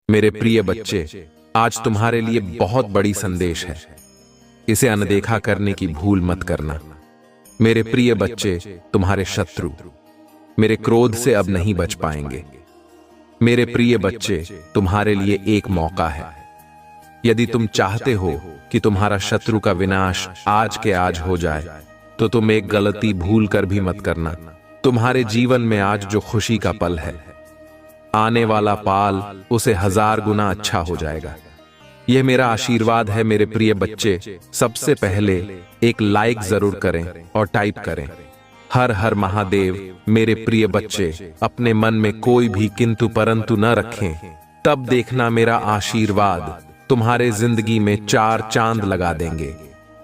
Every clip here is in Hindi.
मेरे प्रिय बच्चे, आज तुम्हारे लिए बहुत बड़ी संदेश है। इसे अनदेखा करने की भूल मत करना। मेरे प्रिय बच्चे, तुम्हारे शत्रु मेरे क्रोध से अब नहीं बच पाएंगे। मेरे प्रिय बच्चे, तुम्हारे लिए एक मौका है। यदि तुम चाहते हो कि तुम्हारा शत्रु का विनाश आज के आज हो जाए, तो तुम एक गलती भूल कर भी मत करना। तुम्हारे जीवन में आज जो खुशी का पल है, आने वाला पाल उसे 1000 गुना अच्छा हो जाएगा। यह मेरा आशीर्वाद है। मेरे प्रिय बच्चे, सबसे पहले एक लाइक जरूर करें और टाइप करें, हर हर महादेव। मेरे प्रिय बच्चे, अपने मन में कोई भी किंतु परंतु न रखें, तब देखना मेरा आशीर्वाद तुम्हारे जिंदगी में 4 चांद लगा देंगे।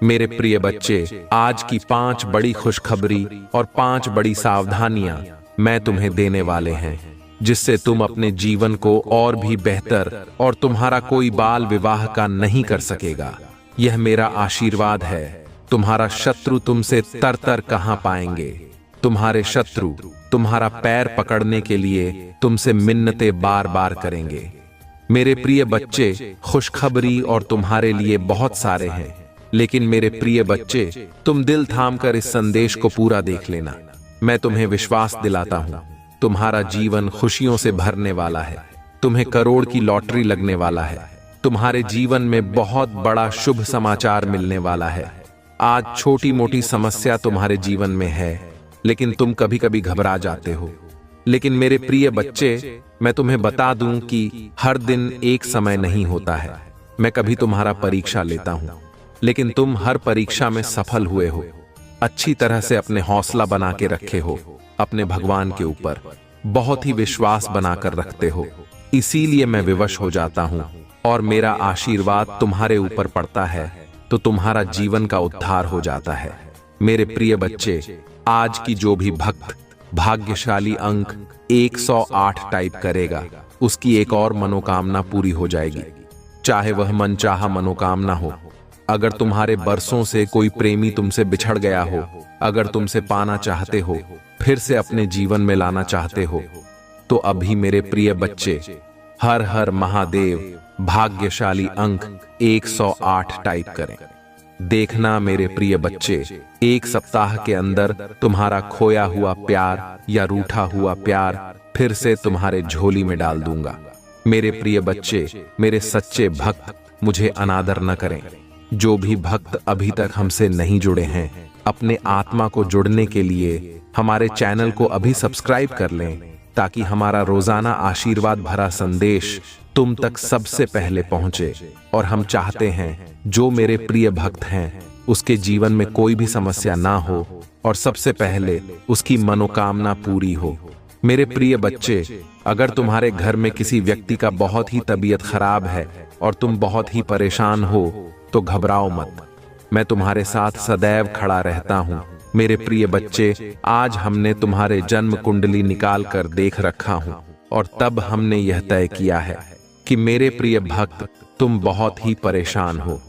मेरे प्रिय बच्चे, आज की 5 बड़ी खुशखबरी और 5 बड़ी सावधानियां मैं तुम्हें देने वाले हैं, जिससे तुम अपने जीवन को और भी बेहतर और तुम्हारा कोई बाल विवाह का नहीं कर सकेगा। यह मेरा आशीर्वाद है। तुम्हारा शत्रु तुमसे तर कहां पाएंगे। तुम्हारे शत्रु तुम्हारा पैर पकड़ने के लिए तुमसे मिन्नतें बार बार करेंगे। मेरे प्रिय बच्चे, खुशखबरी और तुम्हारे लिए बहुत सारे हैं, लेकिन मेरे प्रिय बच्चे, तुम दिल थाम कर इस संदेश को पूरा देख लेना। मैं तुम्हें विश्वास दिलाता हूं, तुम्हारा जीवन खुशियों से भरने वाला है। तुम्हें करोड़ की लॉटरी लगने वाला है। तुम्हारे जीवन में बहुत बड़ा शुभ समाचार मिलने वाला है। आज छोटी मोटी समस्या तुम्हारे जीवन में है, लेकिन तुम कभी कभी घबरा जाते हो। लेकिन मेरे प्रिय बच्चे, मैं तुम्हें बता दूं कि हर दिन एक समय नहीं होता है। मैं कभी तुम्हारा परीक्षा लेता हूं, लेकिन तुम हर परीक्षा में सफल हुए हो। अच्छी तरह से अपने हौसला बना के रखे हो। अपने भगवान के ऊपर बहुत ही विश्वास बनाकर रखते हो। इसीलिए मैं विवश हो जाता हूं और मेरा आशीर्वाद तुम्हारे ऊपर पड़ता है, तो तुम्हारा जीवन का उद्धार हो जाता है। मेरे प्रिय बच्चे, आज की जो भी भक्त भाग्यशाली अंक 108 टाइप करेगा, उसकी एक और मनोकामना पूरी हो जाएगी, चाहे वह मनचाहा मनोकामना हो। अगर तुम्हारे बरसों से कोई प्रेमी तुमसे बिछड़ गया हो, अगर तुमसे पाना चाहते हो, फिर से अपने जीवन में लाना चाहते हो, तो अभी मेरे प्रिय बच्चे हर हर महादेव भाग्यशाली अंक 108 टाइप करें। देखना मेरे प्रिय बच्चे, 1 सप्ताह के अंदर तुम्हारा खोया हुआ प्यार या रूठा हुआ प्यार फिर से तुम्हारे झोली में डाल दूंगा। मेरे प्रिय बच्चे, मेरे सच्चे भक्त मुझे अनादर न करें। जो भी भक्त अभी तक हमसे नहीं जुड़े हैं, अपने आत्मा को जुड़ने के लिए हमारे चैनल को अभी सब्सक्राइब कर लें, ताकि हमारा रोजाना आशीर्वाद भरा संदेश तुम तक सबसे पहले पहुंचे। और हम चाहते हैं जो मेरे प्रिय भक्त हैं, उसके जीवन में कोई भी समस्या ना हो और सबसे पहले उसकी मनोकामना पूरी हो। मेरे प्रिय बच्चे, अगर तुम्हारे घर में किसी व्यक्ति का बहुत ही तबीयत खराब है और तुम बहुत ही परेशान हो, तो घबराओ मत। मैं तुम्हारे साथ सदैव खड़ा रहता हूं। मेरे प्रिय बच्चे, आज हमने तुम्हारे जन्म कुंडली निकाल कर देख रखा हूं, और तब हमने यह तय किया है कि मेरे प्रिय भक्त, तुम बहुत ही परेशान हो,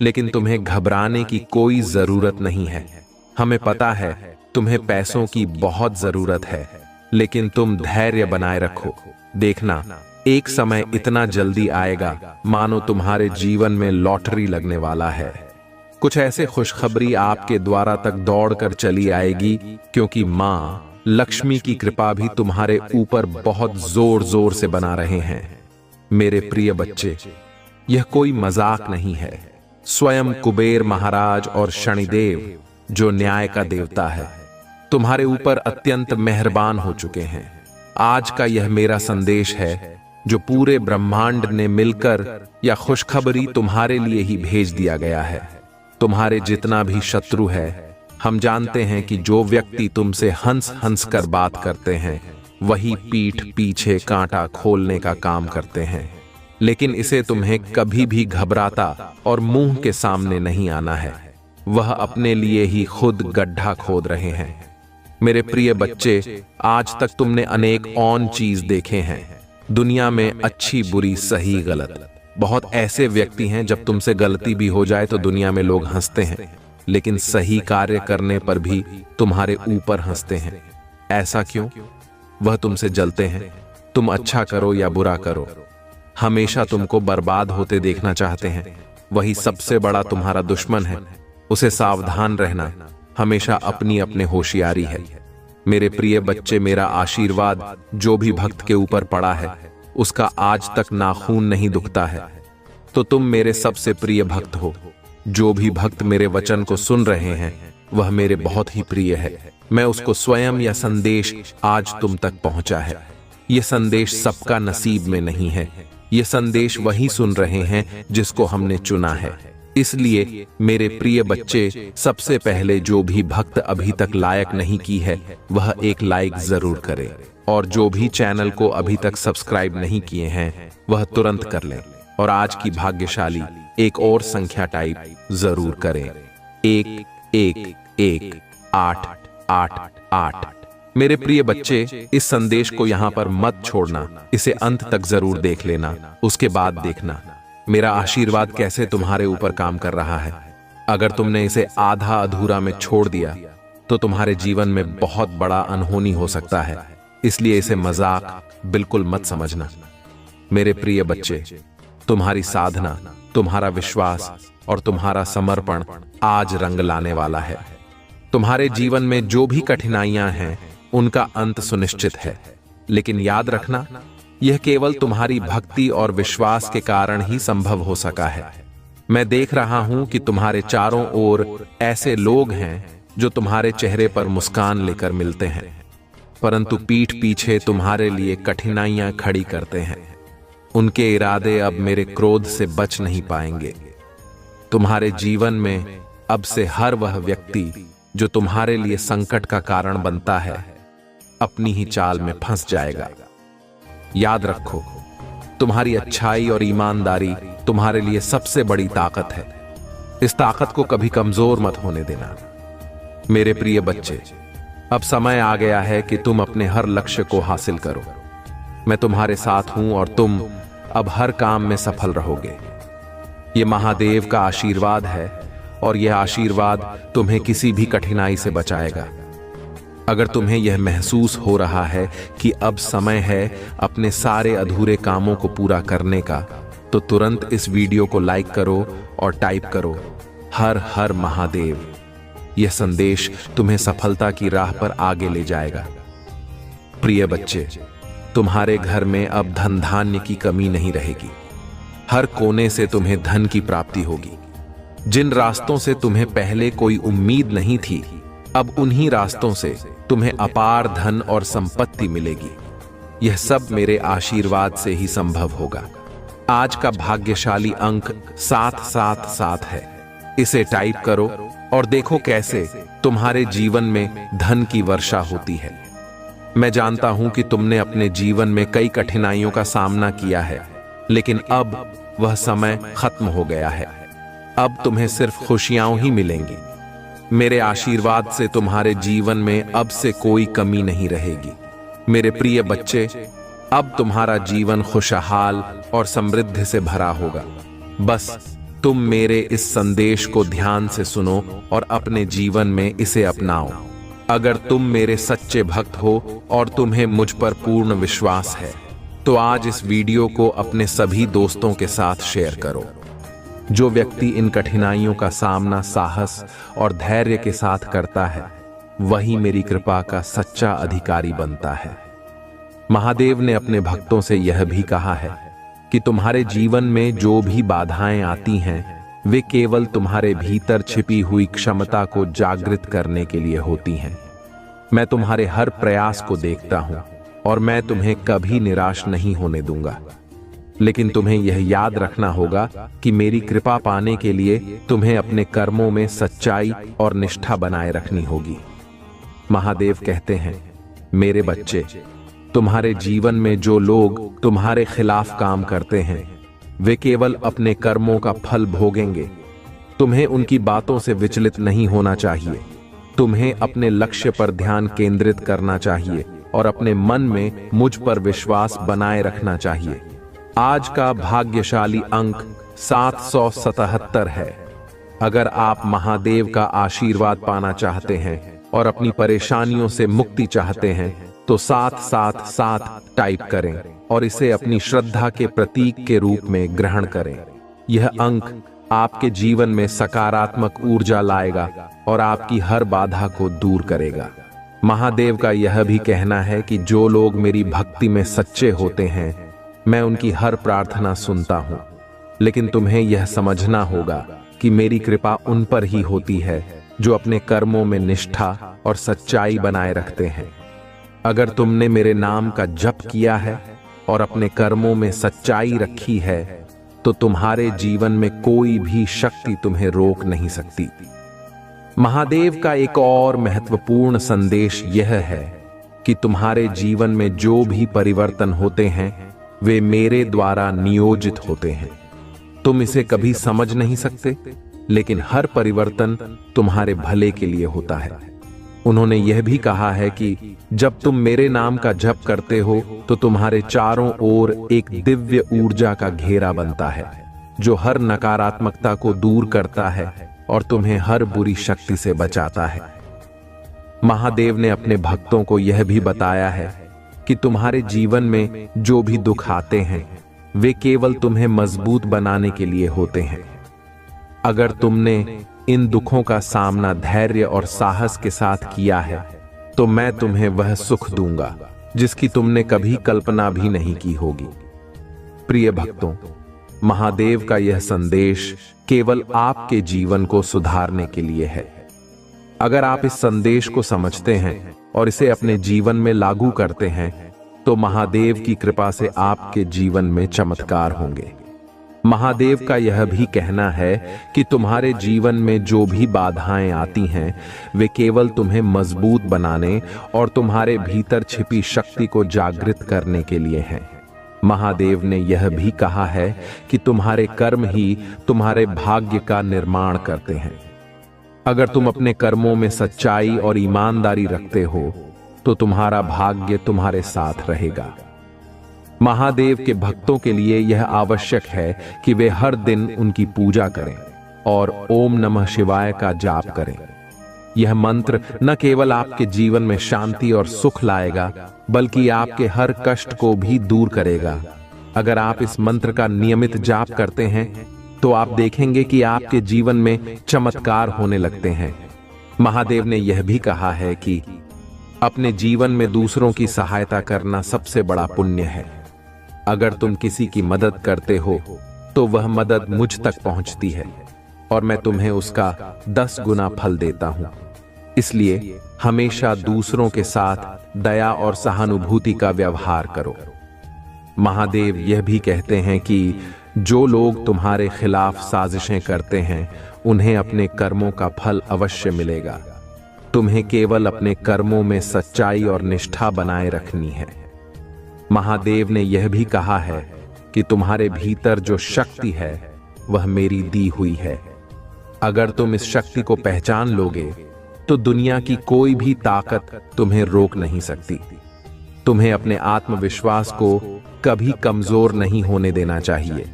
लेकिन तुम्हें घबराने की कोई जरूरत नहीं है। हमें पता है तुम्हें पैसों की बहुत जरूरत है, लेकिन तुम धैर्य बनाए रखो। देखना, एक समय इतना जल्दी आएगा मानो तुम्हारे जीवन में लॉटरी लगने वाला है। कुछ ऐसे खुशखबरी आपके द्वारा तक दौड़कर चली आएगी, क्योंकि माँ लक्ष्मी की कृपा भी तुम्हारे ऊपर बहुत जोर जोर से बना रहे हैं। मेरे प्रिय बच्चे, यह कोई मजाक नहीं है। स्वयं कुबेर महाराज और शनिदेव, जो न्याय का देवता है, तुम्हारे ऊपर अत्यंत मेहरबान हो चुके हैं। आज का यह मेरा संदेश है, जो पूरे ब्रह्मांड ने मिलकर या खुशखबरी तुम्हारे लिए ही भेज दिया गया है। तुम्हारे जितना भी शत्रु है, हम जानते हैं कि जो व्यक्ति तुमसे हंस हंस कर बात करते हैं, वही पीठ पीछे कांटा खोलने का काम करते हैं। लेकिन इसे तुम्हें कभी भी घबराता और मुंह के सामने नहीं आना है। वह अपने लिए ही खुद गड्ढा खोद रहे हैं। मेरे प्रिय बच्चे, आज तक तुमने अनेक ऑन चीज देखे हैं। दुनिया में अच्छी बुरी सही गलत, बहुत ऐसे व्यक्ति हैं, जब तुमसे गलती भी हो जाए तो दुनिया में लोग हंसते हैं, लेकिन सही कार्य करने पर भी तुम्हारे ऊपर हंसते हैं। ऐसा क्यों? वह तुमसे जलते हैं। तुम अच्छा करो या बुरा करो, हमेशा तुमको बर्बाद होते देखना चाहते हैं। वही सबसे बड़ा तुम्हारा दुश्मन है। उसे सावधान रहना, हमेशा अपनी अपने होशियारी है। मेरे प्रिय बच्चे, मेरा आशीर्वाद जो भी भक्त के ऊपर पड़ा है उसका आज तक नाखून नहीं दुखता है। तो तुम मेरे सबसे प्रिय भक्त हो। जो भी भक्त मेरे वचन को सुन रहे हैं वह मेरे बहुत ही प्रिय है। मैं उसको स्वयं यह संदेश आज तुम तक पहुंचा है। यह संदेश सबका नसीब में नहीं है। यह संदेश वही सुन रहे हैं जिसको हमने चुना है। इसलिए मेरे प्रिय बच्चे, सबसे पहले जो भी भक्त अभी तक लायक नहीं की है वह एक लाइक जरूर करे, और जो भी चैनल को अभी तक सब्सक्राइब नहीं किए हैं वह तुरंत कर लें, और आज की भाग्यशाली एक और संख्या टाइप जरूर करें, 118888। मेरे प्रिय बच्चे, इस संदेश को यहाँ पर मत छोड़ना, इसे अंत तक जरूर देख लेना, उसके बाद देखना मेरा आशीर्वाद कैसे तुम्हारे ऊपर काम कर रहा है। अगर तुमने इसे आधा अधूरा में छोड़ दिया तो तुम्हारे जीवन में बहुत बड़ा अनहोनी हो सकता है। इसलिए इसे मजाक बिल्कुल मत समझना। मेरे प्रिय बच्चे, तुम्हारी साधना, तुम्हारा विश्वास और तुम्हारा समर्पण आज रंग लाने वाला है। तुम्हारे जीवन में जो भी कठिनाइयां हैं उनका अंत सुनिश्चित है, लेकिन याद रखना यह केवल तुम्हारी भक्ति और विश्वास के कारण ही संभव हो सका है। मैं देख रहा हूं कि तुम्हारे चारों ओर ऐसे लोग हैं जो तुम्हारे चेहरे पर मुस्कान लेकर मिलते हैं, परंतु पीठ पीछे तुम्हारे लिए कठिनाइयां खड़ी करते हैं। उनके इरादे अब मेरे क्रोध से बच नहीं पाएंगे। तुम्हारे जीवन में अब से हर वह व्यक्ति जो तुम्हारे लिए संकट का कारण बनता है अपनी ही चाल में फंस जाएगा। याद रखो, तुम्हारी अच्छाई और ईमानदारी तुम्हारे लिए सबसे बड़ी ताकत है। इस ताकत को कभी कमजोर मत होने देना। मेरे प्रिय बच्चे, अब समय आ गया है कि तुम अपने हर लक्ष्य को हासिल करो। मैं तुम्हारे साथ हूं और तुम अब हर काम में सफल रहोगे। यह महादेव का आशीर्वाद है और यह आशीर्वाद तुम्हें किसी भी कठिनाई से बचाएगा। अगर तुम्हें यह महसूस हो रहा है कि अब समय है अपने सारे अधूरे कामों को पूरा करने का, तो तुरंत इस वीडियो को लाइक करो और टाइप करो हर हर महादेव। यह संदेश तुम्हें सफलता की राह पर आगे ले जाएगा। प्रिय बच्चे, तुम्हारे घर में अब धन धान्य की कमी नहीं रहेगी। हर कोने से तुम्हें धन की प्राप्ति होगी। जिन रास्तों से तुम्हें पहले कोई उम्मीद नहीं थी, अब उन्हीं रास्तों से तुम्हें अपार धन और संपत्ति मिलेगी। यह सब मेरे आशीर्वाद से ही संभव होगा। आज का भाग्यशाली अंक 777 है। इसे टाइप करो और देखो कैसे तुम्हारे जीवन में धन की वर्षा होती है। मैं जानता हूं कि तुमने अपने जीवन में कई कठिनाइयों का सामना किया है, लेकिन अब वह समय खत्म हो गया है। अब तुम्हें सिर्फ खुशियां ही मिलेंगी। मेरे आशीर्वाद से तुम्हारे जीवन में अब से कोई कमी नहीं रहेगी। मेरे प्रिय बच्चे, अब तुम्हारा जीवन खुशहाल और समृद्धि से भरा होगा। बस तुम मेरे इस संदेश को ध्यान से सुनो और अपने जीवन में इसे अपनाओ। अगर तुम मेरे सच्चे भक्त हो और तुम्हें मुझ पर पूर्ण विश्वास है, तो आज इस वीडियो को अपने सभी दोस्तों के साथ शेयर करो। जो व्यक्ति इन कठिनाइयों का सामना साहस और धैर्य के साथ करता है, वही मेरी कृपा का सच्चा अधिकारी बनता है। महादेव ने अपने भक्तों से यह भी कहा है कि तुम्हारे जीवन में जो भी बाधाएं आती हैं, वे केवल तुम्हारे भीतर छिपी हुई क्षमता को जागृत करने के लिए होती हैं। मैं तुम्हारे हर प्रयास को देखता हूं और मैं तुम्हें कभी निराश नहीं होने दूंगा। लेकिन तुम्हें यह याद रखना होगा कि मेरी कृपा पाने के लिए तुम्हें अपने कर्मों में सच्चाई और निष्ठा बनाए रखनी होगी। महादेव कहते हैं, मेरे बच्चे, तुम्हारे जीवन में जो लोग तुम्हारे खिलाफ काम करते हैं, वे केवल अपने कर्मों का फल भोगेंगे। तुम्हें उनकी बातों से विचलित नहीं होना चाहिए। तुम्हें अपने लक्ष्य पर ध्यान केंद्रित करना चाहिए और अपने मन में मुझ पर विश्वास बनाए रखना चाहिए। आज का भाग्यशाली अंक 777 है। अगर आप महादेव का आशीर्वाद पाना चाहते हैं और अपनी परेशानियों से मुक्ति चाहते हैं, तो 777 टाइप करें और इसे अपनी श्रद्धा के प्रतीक के रूप में ग्रहण करें। यह अंक आपके जीवन में सकारात्मक ऊर्जा लाएगा और आपकी हर बाधा को दूर करेगा। महादेव का यह भी कहना है कि जो लोग मेरी भक्ति में सच्चे होते हैं, मैं उनकी हर प्रार्थना सुनता हूं। लेकिन तुम्हें यह समझना होगा कि मेरी कृपा उन पर ही होती है जो अपने कर्मों में निष्ठा और सच्चाई बनाए रखते हैं। अगर तुमने मेरे नाम का जप किया है और अपने कर्मों में सच्चाई रखी है, तो तुम्हारे जीवन में कोई भी शक्ति तुम्हें रोक नहीं सकती। महादेव का एक और महत्वपूर्ण संदेश यह है कि तुम्हारे जीवन में जो भी परिवर्तन होते हैं, वे मेरे द्वारा नियोजित होते हैं। तुम इसे कभी समझ नहीं सकते, लेकिन हर परिवर्तन तुम्हारे भले के लिए होता है। उन्होंने यह भी कहा है कि जब तुम मेरे नाम का जप करते हो, तो तुम्हारे चारों ओर एक दिव्य ऊर्जा का घेरा बनता है, जो हर नकारात्मकता को दूर करता है और तुम्हें हर बुरी शक्ति से बचाता है। महादेव ने अपने भक्तों को यह भी बताया है कि तुम्हारे जीवन में जो भी दुख आते हैं, वे केवल तुम्हें मजबूत बनाने के लिए होते हैं। अगर तुमने इन दुखों का सामना धैर्य और साहस के साथ किया है, तो मैं तुम्हें वह सुख दूंगा जिसकी तुमने कभी कल्पना भी नहीं की होगी। प्रिय भक्तों, महादेव का यह संदेश केवल आपके जीवन को सुधारने के लिए है। अगर आप इस संदेश को समझते हैं और इसे अपने जीवन में लागू करते हैं, तो महादेव की कृपा से आपके जीवन में चमत्कार होंगे। महादेव का यह भी कहना है कि तुम्हारे जीवन में जो भी बाधाएं आती हैं, वे केवल तुम्हें मजबूत बनाने और तुम्हारे भीतर छिपी शक्ति को जागृत करने के लिए हैं। महादेव ने यह भी कहा है कि तुम्हारे कर्म ही तुम्हारे भाग्य का निर्माण करते हैं। अगर तुम अपने कर्मों में सच्चाई और ईमानदारी रखते हो, तो तुम्हारा भाग्य तुम्हारे साथ रहेगा। महादेव के भक्तों के लिए यह आवश्यक है कि वे हर दिन उनकी पूजा करें और ओम नमः शिवाय का जाप करें। यह मंत्र न केवल आपके जीवन में शांति और सुख लाएगा, बल्कि आपके हर कष्ट को भी दूर करेगा। अगर आप इस मंत्र का नियमित जाप करते हैं, तो आप देखेंगे कि आपके जीवन में चमत्कार होने लगते हैं। महादेव ने यह भी कहा है कि अपने जीवन में दूसरों की सहायता करना सबसे बड़ा पुण्य है। अगर तुम किसी की मदद करते हो, तो वह मदद मुझ तक पहुंचती है और मैं तुम्हें उसका 10 गुना फल देता हूं। इसलिए हमेशा दूसरों के साथ दया और सहानुभूति का व्यवहार करो। महादेव यह भी कहते हैं कि जो लोग तुम्हारे खिलाफ साजिशें करते हैं, उन्हें अपने कर्मों का फल अवश्य मिलेगा। तुम्हें केवल अपने कर्मों में सच्चाई और निष्ठा बनाए रखनी है। महादेव ने यह भी कहा है कि तुम्हारे भीतर जो शक्ति है, वह मेरी दी हुई है। अगर तुम इस शक्ति को पहचान लोगे, तो दुनिया की कोई भी ताकत तुम्हें रोक नहीं सकती। तुम्हें अपने आत्मविश्वास को कभी कमजोर नहीं होने देना चाहिए।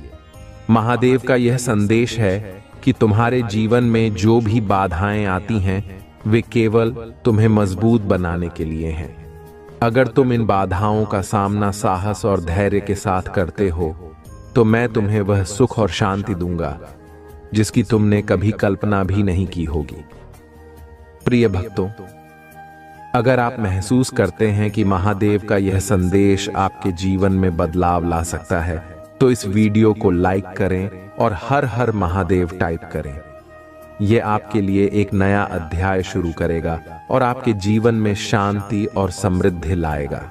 महादेव का यह संदेश है कि तुम्हारे जीवन में जो भी बाधाएं आती हैं, वे केवल तुम्हें मजबूत बनाने के लिए हैं। अगर तुम इन बाधाओं का सामना साहस और धैर्य के साथ करते हो, तो मैं तुम्हें वह सुख और शांति दूंगा जिसकी तुमने कभी कल्पना भी नहीं की होगी। प्रिय भक्तों, अगर आप महसूस करते हैं कि महादेव का यह संदेश आपके जीवन में बदलाव ला सकता है, तो इस वीडियो को लाइक करें और हर हर महादेव टाइप करें। यह आपके लिए एक नया अध्याय शुरू करेगा और आपके जीवन में शांति और समृद्धि लाएगा।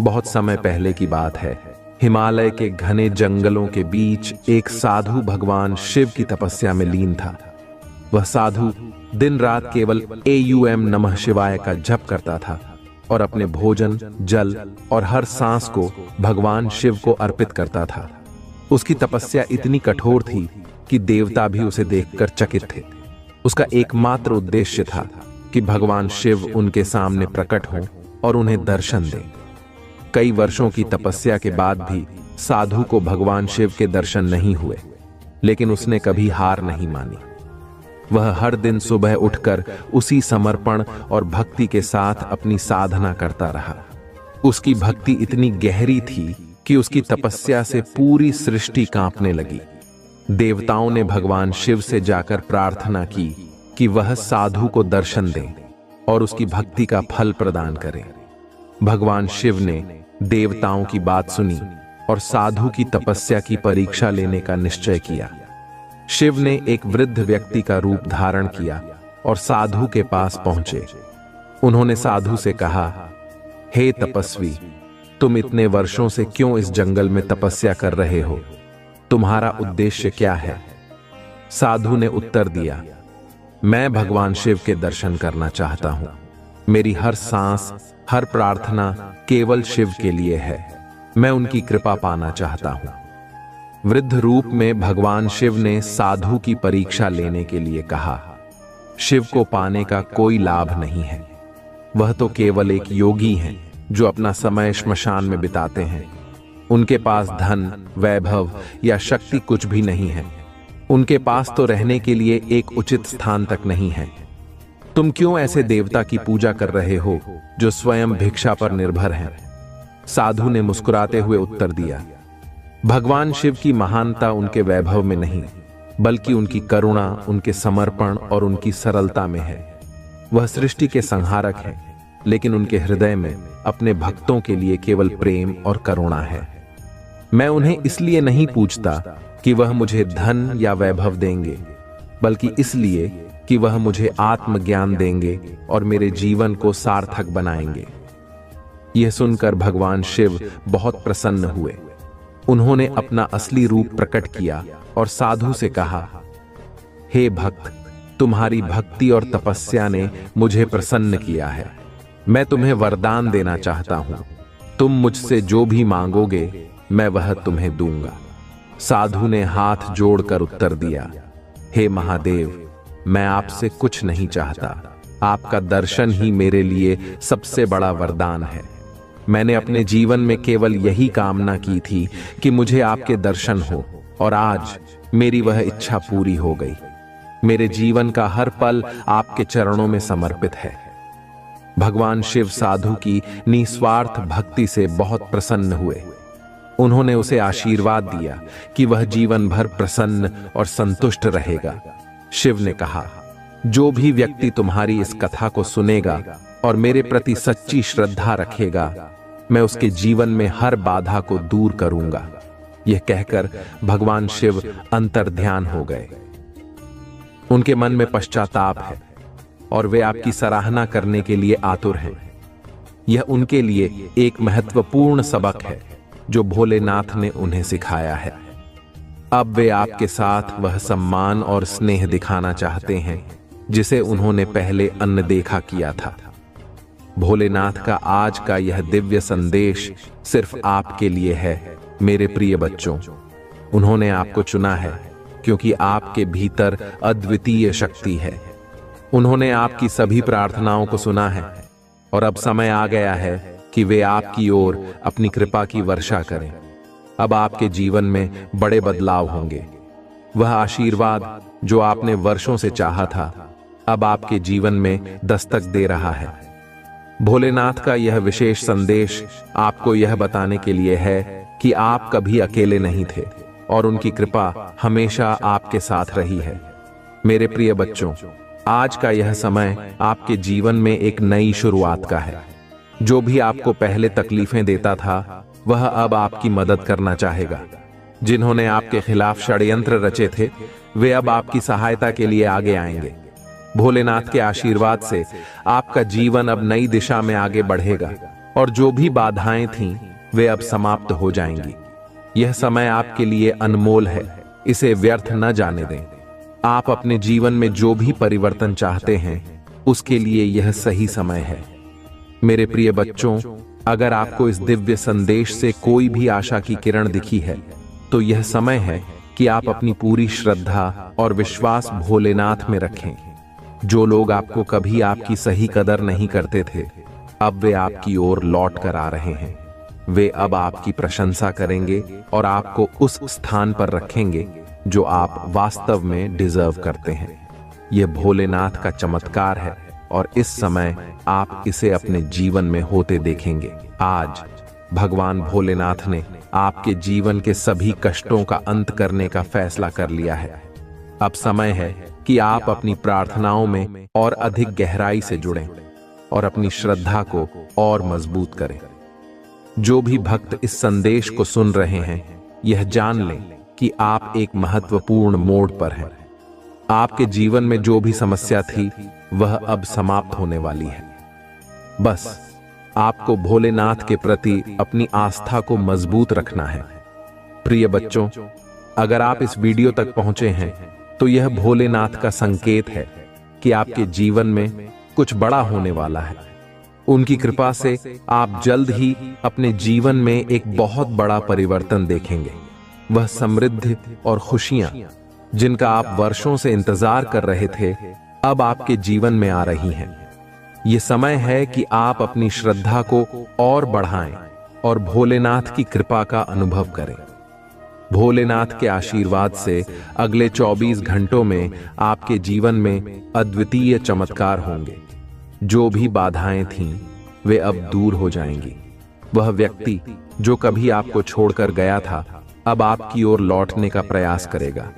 बहुत समय पहले की बात है, हिमालय के घने जंगलों के बीच एक साधु भगवान शिव की तपस्या में लीन था। वह साधु दिन रात केवल एयूएम नमः शिवाय का जप करता था और अपने भोजन, जल और हर सांस को भगवान शिव को अर्पित करता था। उसकी तपस्या इतनी कठोर थी कि देवता भी उसे देखकर चकित थे। उसका एकमात्र उद्देश्य था कि भगवान शिव उनके सामने प्रकट हों और उन्हें दर्शन दें। कई वर्षों की तपस्या के बाद भी साधु को भगवान शिव के दर्शन नहीं हुए, लेकिन उसने कभी हार नहीं मानी। वह हर दिन सुबह उठकर उसी समर्पण और भक्ति के साथ अपनी साधना करता रहा। उसकी भक्ति इतनी गहरी थी कि उसकी तपस्या से पूरी सृष्टि कांपने लगी। देवताओं ने भगवान शिव से जाकर प्रार्थना की कि वह साधु को दर्शन दें और उसकी भक्ति का फल प्रदान करें। भगवान शिव ने देवताओं की बात सुनी और साधु की तपस्या की परीक्षा लेने का निश्चय किया। शिव ने एक वृद्ध व्यक्ति का रूप धारण किया और साधु के पास पहुंचे। उन्होंने साधु से कहा, हे तपस्वी, तुम इतने वर्षों से क्यों इस जंगल में तपस्या कर रहे हो? तुम्हारा उद्देश्य क्या है? साधु ने उत्तर दिया, मैं भगवान शिव के दर्शन करना चाहता हूं। मेरी हर सांस, हर प्रार्थना केवल शिव के लिए है। मैं उनकी कृपा पाना चाहता हूं। वृद्ध रूप में भगवान शिव ने साधु की परीक्षा लेने के लिए कहा। शिव को पाने का कोई लाभ नहीं है। वह तो केवल एक योगी हैं जो अपना समय श्मशान में बिताते हैं। उनके पास धन, वैभव या शक्ति कुछ भी नहीं है। उनके पास तो रहने के लिए एक उचित स्थान तक नहीं है। तुम क्यों ऐसे देवता की पूजा कर रहे हो जो स्वयं भिक्षा पर निर्भर हैं? साधु ने मुस्कुराते हुए उत्तर दिया, भगवान शिव की महानता उनके वैभव में नहीं, बल्कि उनकी करुणा, उनके समर्पण और उनकी सरलता में है। वह सृष्टि के संहारक हैं, लेकिन उनके हृदय में अपने भक्तों के लिए केवल प्रेम और करुणा है। मैं उन्हें इसलिए नहीं पूछता कि वह मुझे धन या वैभव देंगे, बल्कि इसलिए कि वह मुझे आत्मज्ञान देंगे और मेरे जीवन को सार्थक बनाएंगे। यह सुनकर भगवान शिव बहुत प्रसन्न हुए। उन्होंने अपना असली रूप प्रकट किया और साधु से कहा, हे भक्त, तुम्हारी भक्ति और तपस्या ने मुझे प्रसन्न किया है। मैं तुम्हें वरदान देना चाहता हूं। तुम मुझसे जो भी मांगोगे मैं वह तुम्हें दूंगा। साधु ने हाथ जोड़कर उत्तर दिया, हे महादेव, मैं आपसे कुछ नहीं चाहता। आपका दर्शन ही मेरे लिए सबसे बड़ा वरदान है। मैंने अपने जीवन में केवल यही कामना की थी कि मुझे आपके दर्शन हो, और आज मेरी वह इच्छा पूरी हो गई। मेरे जीवन का हर पल आपके चरणों में समर्पित है। भगवान शिव साधु की निस्वार्थ भक्ति से बहुत प्रसन्न हुए। उन्होंने उसे आशीर्वाद दिया कि वह जीवन भर प्रसन्न और संतुष्ट रहेगा। शिव ने कहा, जो भी व्यक्ति तुम्हारी इस कथा को सुनेगा और मेरे प्रति सच्ची श्रद्धा रखेगा, मैं उसके जीवन में हर बाधा को दूर करूंगा। यह कहकर भगवान शिव अंतर्ध्यान हो गए। उनके मन में पश्चाताप है और वे आपकी सराहना करने के लिए आतुर हैं। यह उनके लिए एक महत्वपूर्ण सबक है जो भोलेनाथ ने उन्हें सिखाया है। अब वे आपके साथ वह सम्मान और स्नेह दिखाना चाहते हैं जिसे उन्होंने पहले अनदेखा किया था। भोलेनाथ का आज का यह दिव्य संदेश सिर्फ आपके लिए है, मेरे प्रिय बच्चों। उन्होंने आपको चुना है क्योंकि आपके भीतर अद्वितीय शक्ति है। उन्होंने आपकी सभी प्रार्थनाओं को सुना है और अब समय आ गया है कि वे आपकी ओर अपनी कृपा की वर्षा करें। अब आपके जीवन में बड़े बदलाव होंगे। वह आशीर्वाद जो आपने वर्षों से चाहा था, अब आपके जीवन में दस्तक दे रहा है। भोलेनाथ का यह विशेष संदेश आपको यह बताने के लिए है कि आप कभी अकेले नहीं थे और उनकी कृपा हमेशा आपके साथ रही है। मेरे प्रिय बच्चों, आज का यह समय आपके जीवन में एक नई शुरुआत का है। जो भी आपको पहले तकलीफें देता था, वह अब आपकी मदद करना चाहेगा। जिन्होंने आपके खिलाफ षड्यंत्र रचे थे, वे अब आपकी सहायता के लिए आगे आएंगे। भोलेनाथ के आशीर्वाद से आपका जीवन अब नई दिशा में आगे बढ़ेगा और जो भी बाधाएं थीं, वे अब समाप्त हो जाएंगी। यह समय आपके लिए अनमोल है, इसे व्यर्थ न जाने दें। आप अपने जीवन में जो भी परिवर्तन चाहते हैं, उसके लिए यह सही समय है। मेरे प्रिय बच्चों, अगर आपको इस दिव्य संदेश से कोई भी आशा की किरण दिखी है, तो यह समय है कि आप अपनी पूरी श्रद्धा और विश्वास भोलेनाथ में रखें। जो लोग आपको कभी आपकी सही कदर नहीं करते थे, अब वे आपकी ओर लौट कर आ रहे हैं। वे अब आपकी प्रशंसा करेंगे और आपको उस स्थान पर रखेंगे जो आप वास्तव में डिजर्व करते हैं। यह भोलेनाथ का चमत्कार है और इस समय आप इसे अपने जीवन में होते देखेंगे। आज भगवान भोलेनाथ ने आपके जीवन के सभी कष्टों का अंत करने का फैसला कर लिया है। अब समय है कि आप अपनी प्रार्थनाओं में और अधिक गहराई से जुड़ें और अपनी श्रद्धा को और मजबूत करें। जो भी भक्त इस संदेश को सुन रहे हैं, यह जान लें कि आप एक महत्वपूर्ण मोड़ पर हैं। आपके जीवन में जो भी समस्या थी, वह अब समाप्त होने वाली है। बस आपको भोलेनाथ के प्रति अपनी आस्था को मजबूत रखना है। प्रिय बच्चों, अगर आप इस वीडियो तक पहुंचे हैं, तो यह भोलेनाथ का संकेत है कि आपके जीवन में कुछ बड़ा होने वाला है। उनकी कृपा से आप जल्द ही अपने जीवन में एक बहुत बड़ा परिवर्तन देखेंगे। वह समृद्धि और खुशियां जिनका आप वर्षों से इंतजार कर रहे थे, अब आपके जीवन में आ रही हैं। ये समय है कि आप अपनी श्रद्धा को और बढ़ाएं और भोलेनाथ की कृपा का अनुभव करें। भोलेनाथ के आशीर्वाद से अगले 24 घंटों में आपके जीवन में अद्वितीय चमत्कार होंगे। जो भी बाधाएं थीं, वे अब दूर हो जाएंगी। वह व्यक्ति जो कभी आपको छोड़कर गया था, अब आपकी ओर लौटने का प्रयास करेगा।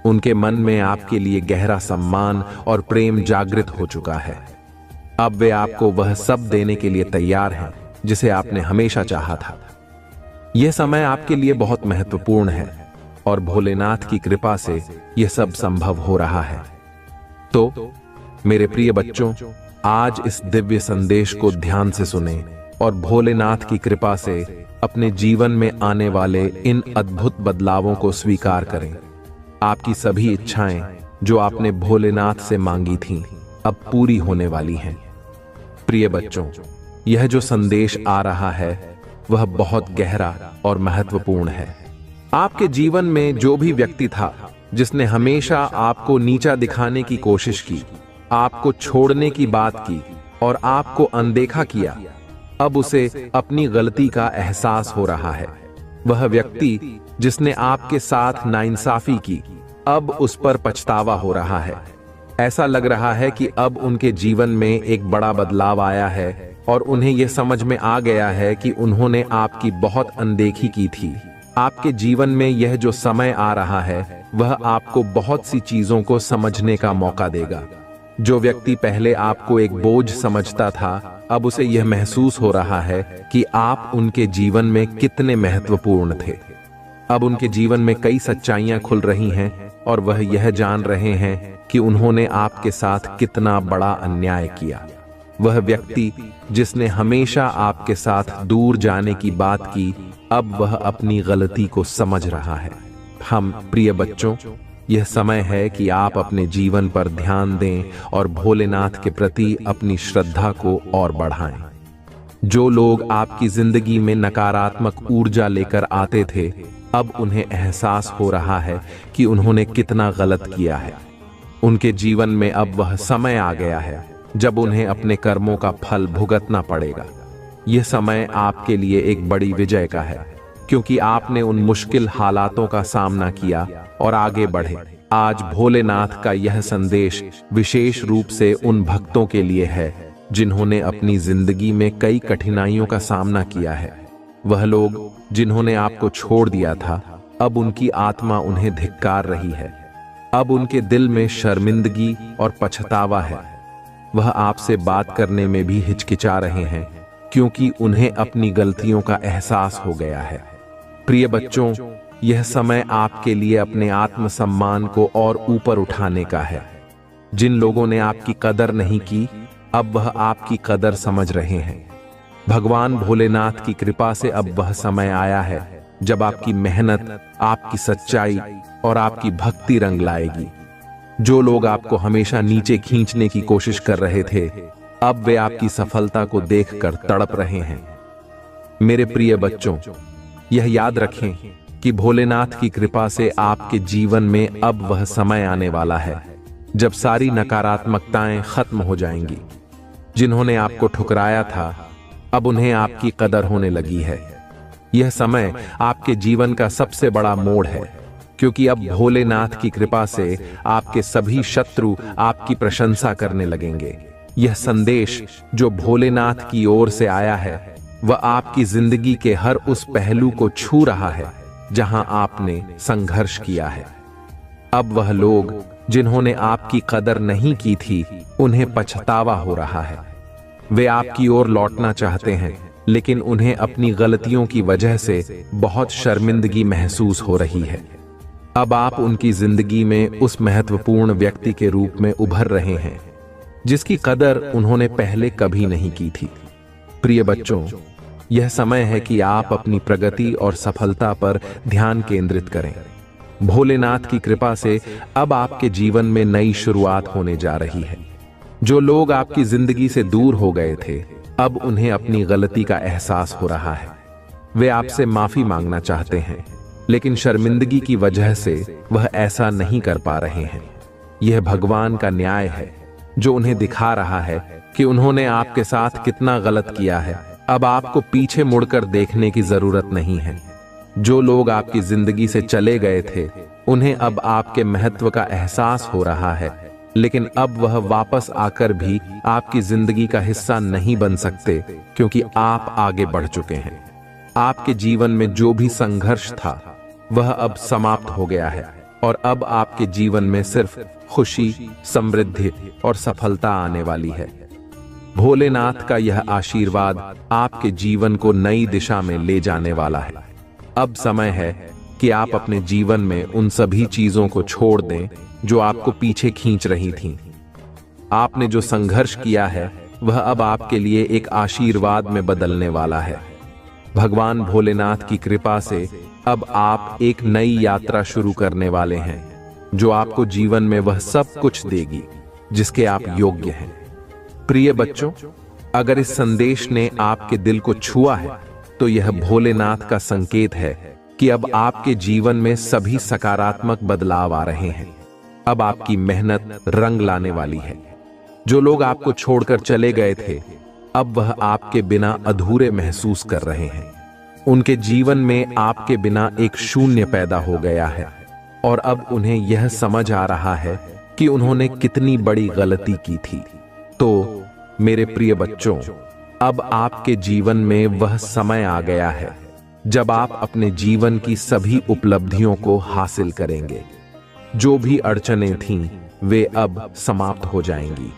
उनके मन में आपके लिए गहरा सम्मान और प्रेम जागृत हो चुका है। अब वे आपको वह सब देने के लिए तैयार हैं जिसे आपने हमेशा चाहा था। यह समय आपके लिए बहुत महत्वपूर्ण है और भोलेनाथ की कृपा से यह सब संभव हो रहा है। तो मेरे प्रिय बच्चों, आज इस दिव्य संदेश को ध्यान से सुनें और भोलेनाथ की कृपा से अपने जीवन में आने वाले इन अद्भुत बदलावों को स्वीकार करें। आपकी सभी इच्छाएं जो आपने भोलेनाथ से मांगी थीं, अब पूरी होने वाली हैं। प्रिय बच्चों, यह जो संदेश आ रहा है, वह बहुत गहरा और महत्वपूर्ण है। आपके जीवन में जो भी व्यक्ति था जिसने हमेशा आपको नीचा दिखाने की कोशिश की, आपको छोड़ने की बात की और आपको अनदेखा किया, अब उसे अपनी गलती का एहसास हो रहा है। वह व्यक्ति जिसने आपके साथ नाइंसाफी की, अब उस पर पछतावा हो रहा है। ऐसा लग रहा है कि अब उनके जीवन में एक बड़ा बदलाव आया है और उन्हें यह समझ में आ गया है कि उन्होंने आपकी बहुत अनदेखी की थी। आपके जीवन में यह जो समय आ रहा है, वह आपको बहुत सी चीजों को समझने का मौका देगा। जो व्यक्ति पहले आपको एक बोझ समझता था, अब उसे यह महसूस हो रहा है कि आप उनके जीवन में कितने महत्वपूर्ण थे। अब उनके जीवन में कई सच्चाइयां खुल रही हैं और वह यह जान रहे हैं कि उन्होंने आपके साथ कितना बड़ा अन्याय किया। वह व्यक्ति जिसने हमेशा आपके साथ दूर जाने की बात की, अब वह अपनी गलती को समझ रहा है। हम प्रिय बच्चों, यह समय है कि आप अपने जीवन पर ध्यान दें और भोलेनाथ के प्रति अपनी श्रद्धा को और बढ़ाएं। जो लोग आपकी जिंदगी में नकारात्मक ऊर्जा लेकर आते थे, अब उन्हें एहसास हो रहा है कि उन्होंने कितना गलत किया है। उनके जीवन में अब वह समय आ गया है जब उन्हें अपने कर्मों का फल भुगतना पड़ेगा। यह समय आपके लिए एक बड़ी विजय का है, क्योंकि आपने उन मुश्किल हालातों का सामना किया और आगे बढ़े। आज भोलेनाथ का यह संदेश विशेष रूप से उन भक्तों के लिए है जिन्होंने अपनी जिंदगी में कई कठिनाइयों का सामना किया है। वह लोग जिन्होंने आपको छोड़ दिया था, अब उनकी आत्मा उन्हें धिक्कार रही है। अब उनके दिल में शर्मिंदगी और पछतावा है। वह आपसे बात करने में भी हिचकिचा रहे हैं, क्योंकि उन्हें अपनी गलतियों का एहसास हो गया है। प्रिय बच्चों, यह समय आपके लिए अपने आत्मसम्मान को और ऊपर उठाने का है। जिन लोगों ने आपकी कदर नहीं की, अब वह आपकी कदर समझ रहे हैं। भगवान भोलेनाथ की कृपा से अब वह समय आया है जब आपकी मेहनत, आपकी सच्चाई और आपकी भक्ति रंग लाएगी। जो लोग आपको हमेशा नीचे खींचने की कोशिश कर रहे थे, अब वे आपकी सफलता को देखकर तड़प रहे हैं। मेरे प्रिय बच्चों, यह याद रखें कि भोलेनाथ की कृपा से आपके जीवन में अब वह समय आने वाला है जब सारी नकारात्मकताएं खत्म हो जाएंगी। जिन्होंने आपको ठुकराया था, अब उन्हें आपकी कदर होने लगी है। यह समय आपके जीवन का सबसे बड़ा मोड़ है। क्योंकि अब भोलेनाथ की कृपा से आपके सभी शत्रु आपकी प्रशंसा करने लगेंगे। यह संदेश जो भोलेनाथ की ओर से आया है वह आपकी जिंदगी के हर उस पहलू को छू रहा है जहां आपने संघर्ष किया है। अब वह लोग जिन्होंने आपकी कदर नहीं की थी उन्हें पछतावा हो रहा है। वे आपकी ओर लौटना चाहते हैं लेकिन उन्हें अपनी गलतियों की वजह से बहुत शर्मिंदगी महसूस हो रही है। अब आप उनकी जिंदगी में उस महत्वपूर्ण व्यक्ति के रूप में उभर रहे हैं जिसकी कदर उन्होंने पहले कभी नहीं की थी। प्रिय बच्चों, यह समय है कि आप अपनी प्रगति और सफलता पर ध्यान केंद्रित करें। भोलेनाथ की कृपा से अब आपके जीवन में नई शुरुआत होने जा रही है। जो लोग आपकी जिंदगी से दूर हो गए थे अब उन्हें अपनी गलती का एहसास हो रहा है। वे आपसे माफी मांगना चाहते हैं लेकिन शर्मिंदगी की वजह से वह ऐसा नहीं कर पा रहे हैं। यह भगवान का न्याय है जो उन्हें दिखा रहा है कि उन्होंने आपके साथ कितना गलत किया है। अब आपको पीछे मुड़कर देखने की जरूरत नहीं है। जो लोग आपकी जिंदगी से चले गए थे उन्हें अब आपके महत्व का एहसास हो रहा है, लेकिन अब वह वापस आकर भी आपकी जिंदगी का हिस्सा नहीं बन सकते क्योंकि आप आगे बढ़ चुके हैं। आपके जीवन में जो भी संघर्ष था वह अब समाप्त हो गया है और अब आपके जीवन में सिर्फ खुशी, समृद्धि और सफलता आने वाली है। भोलेनाथ का यह आशीर्वाद आपके जीवन को नई दिशा में ले जाने वाला है। अब समय है कि आप अपने जीवन में उन सभी चीजों को छोड़ दें जो आपको पीछे खींच रही थीं। आपने जो संघर्ष किया है वह अब आपके लिए एक आशीर्वाद में बदलने वाला है। भगवान भोलेनाथ की कृपा से अब आप एक नई यात्रा शुरू करने वाले हैं जो आपको जीवन में वह सब कुछ देगी जिसके आप योग्य हैं। प्रिय बच्चों, अगर इस संदेश ने आपके दिल को छुआ है तो यह भोलेनाथ का संकेत है कि अब आपके जीवन में सभी सकारात्मक बदलाव आ रहे हैं। अब आपकी मेहनत रंग लाने वाली है। जो लोग आपको छोड़कर चले गए थे अब वह आपके बिना अधूरे महसूस कर रहे हैं। उनके जीवन में आपके बिना एक शून्य पैदा हो गया है और अब उन्हें यह समझ आ रहा है कि उन्होंने कितनी बड़ी गलती की थी। तो मेरे प्रिय बच्चों, अब आपके जीवन में वह समय आ गया है जब आप अपने जीवन की सभी उपलब्धियों को हासिल करेंगे। जो भी अड़चनें थीं वे अब समाप्त हो जाएंगी।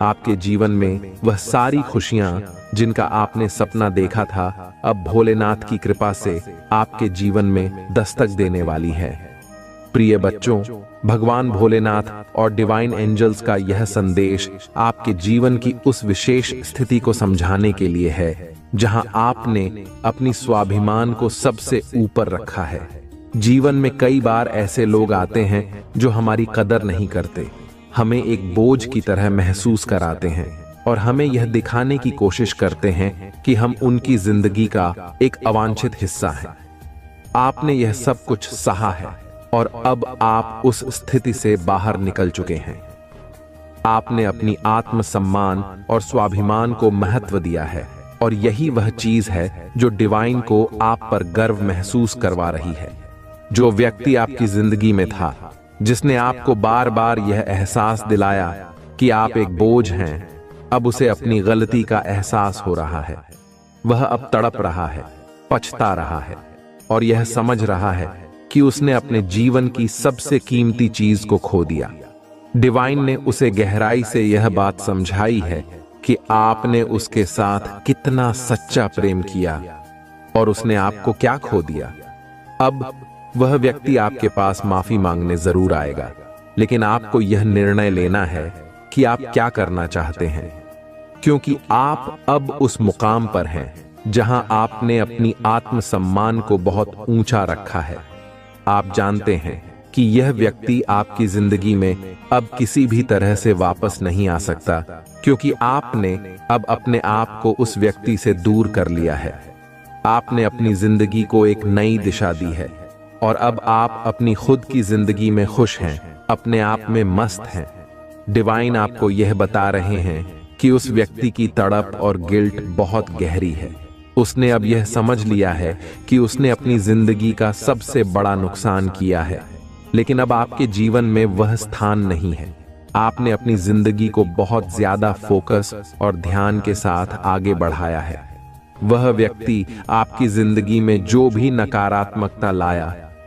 आपके जीवन में वह सारी खुशियां जिनका आपने सपना देखा था अब भोलेनाथ की कृपा से आपके जीवन में दस्तक देने वाली है। प्रिय बच्चों, भगवान भोलेनाथ और डिवाइन एंजल्स का यह संदेश आपके जीवन की उस विशेष स्थिति को समझाने के लिए है जहां आपने अपनी स्वाभिमान को सबसे ऊपर रखा है। जीवन में कई बार ऐसे लोग आते हैं जो हमारी कदर नहीं करते, हमें एक बोझ की तरह महसूस कराते हैं और हमें यह दिखाने की कोशिश करते हैं कि हम उनकी जिंदगी का एक अवांछित हिस्सा हैं। आपने यह सब कुछ सहा है और अब आप उस स्थिति से बाहर निकल चुके हैं। आपने अपनी आत्मसम्मान और स्वाभिमान को महत्व दिया है और यही वह चीज है जो डिवाइन को आप पर गर्व महसूस करवा रही है। जो व्यक्ति आपकी जिंदगी में था जिसने आपको बार बार यह एहसास दिलाया कि आप एक बोझ हैं, अब उसे अपनी गलती का एहसास हो रहा है। वह अब तड़प रहा है, पछता रहा है और यह समझ रहा है कि उसने अपने जीवन की सबसे कीमती चीज को खो दिया। डिवाइन ने उसे गहराई से यह बात समझाई है कि आपने उसके साथ कितना सच्चा प्रेम किया और उसने आपको क्या खो दिया। अब वह व्यक्ति आपके पास माफी मांगने जरूर आएगा, लेकिन आपको यह निर्णय लेना है कि आप क्या करना चाहते हैं, क्योंकि आप अब उस मुकाम पर हैं जहां आपने अपनी आत्मसम्मान को बहुत ऊंचा रखा है। आप जानते हैं कि यह व्यक्ति आपकी जिंदगी में अब किसी भी तरह से वापस नहीं आ सकता, क्योंकि आपने अब अपने आप को उस व्यक्ति से दूर कर लिया है। आपने अपनी जिंदगी को एक नई दिशा दी है और अब आप अपनी खुद की जिंदगी में खुश हैं, अपने आप में मस्त हैं। डिवाइन आपको यह बता रहे हैं कि उस व्यक्ति की तड़प और गिल्ट बहुत गहरी है। उसने अब यह समझ लिया है कि उसने अपनी जिंदगी का सबसे बड़ा नुकसान किया है, लेकिन अब आपके जीवन में वह स्थान नहीं है। आपने अपनी जिंदगी को बहुत ज्यादा फोकस और ध्यान के साथ आगे बढ़ाया है। वह व्यक्ति आपकी जिंदगी में जो भी नकारात्मकता लाया,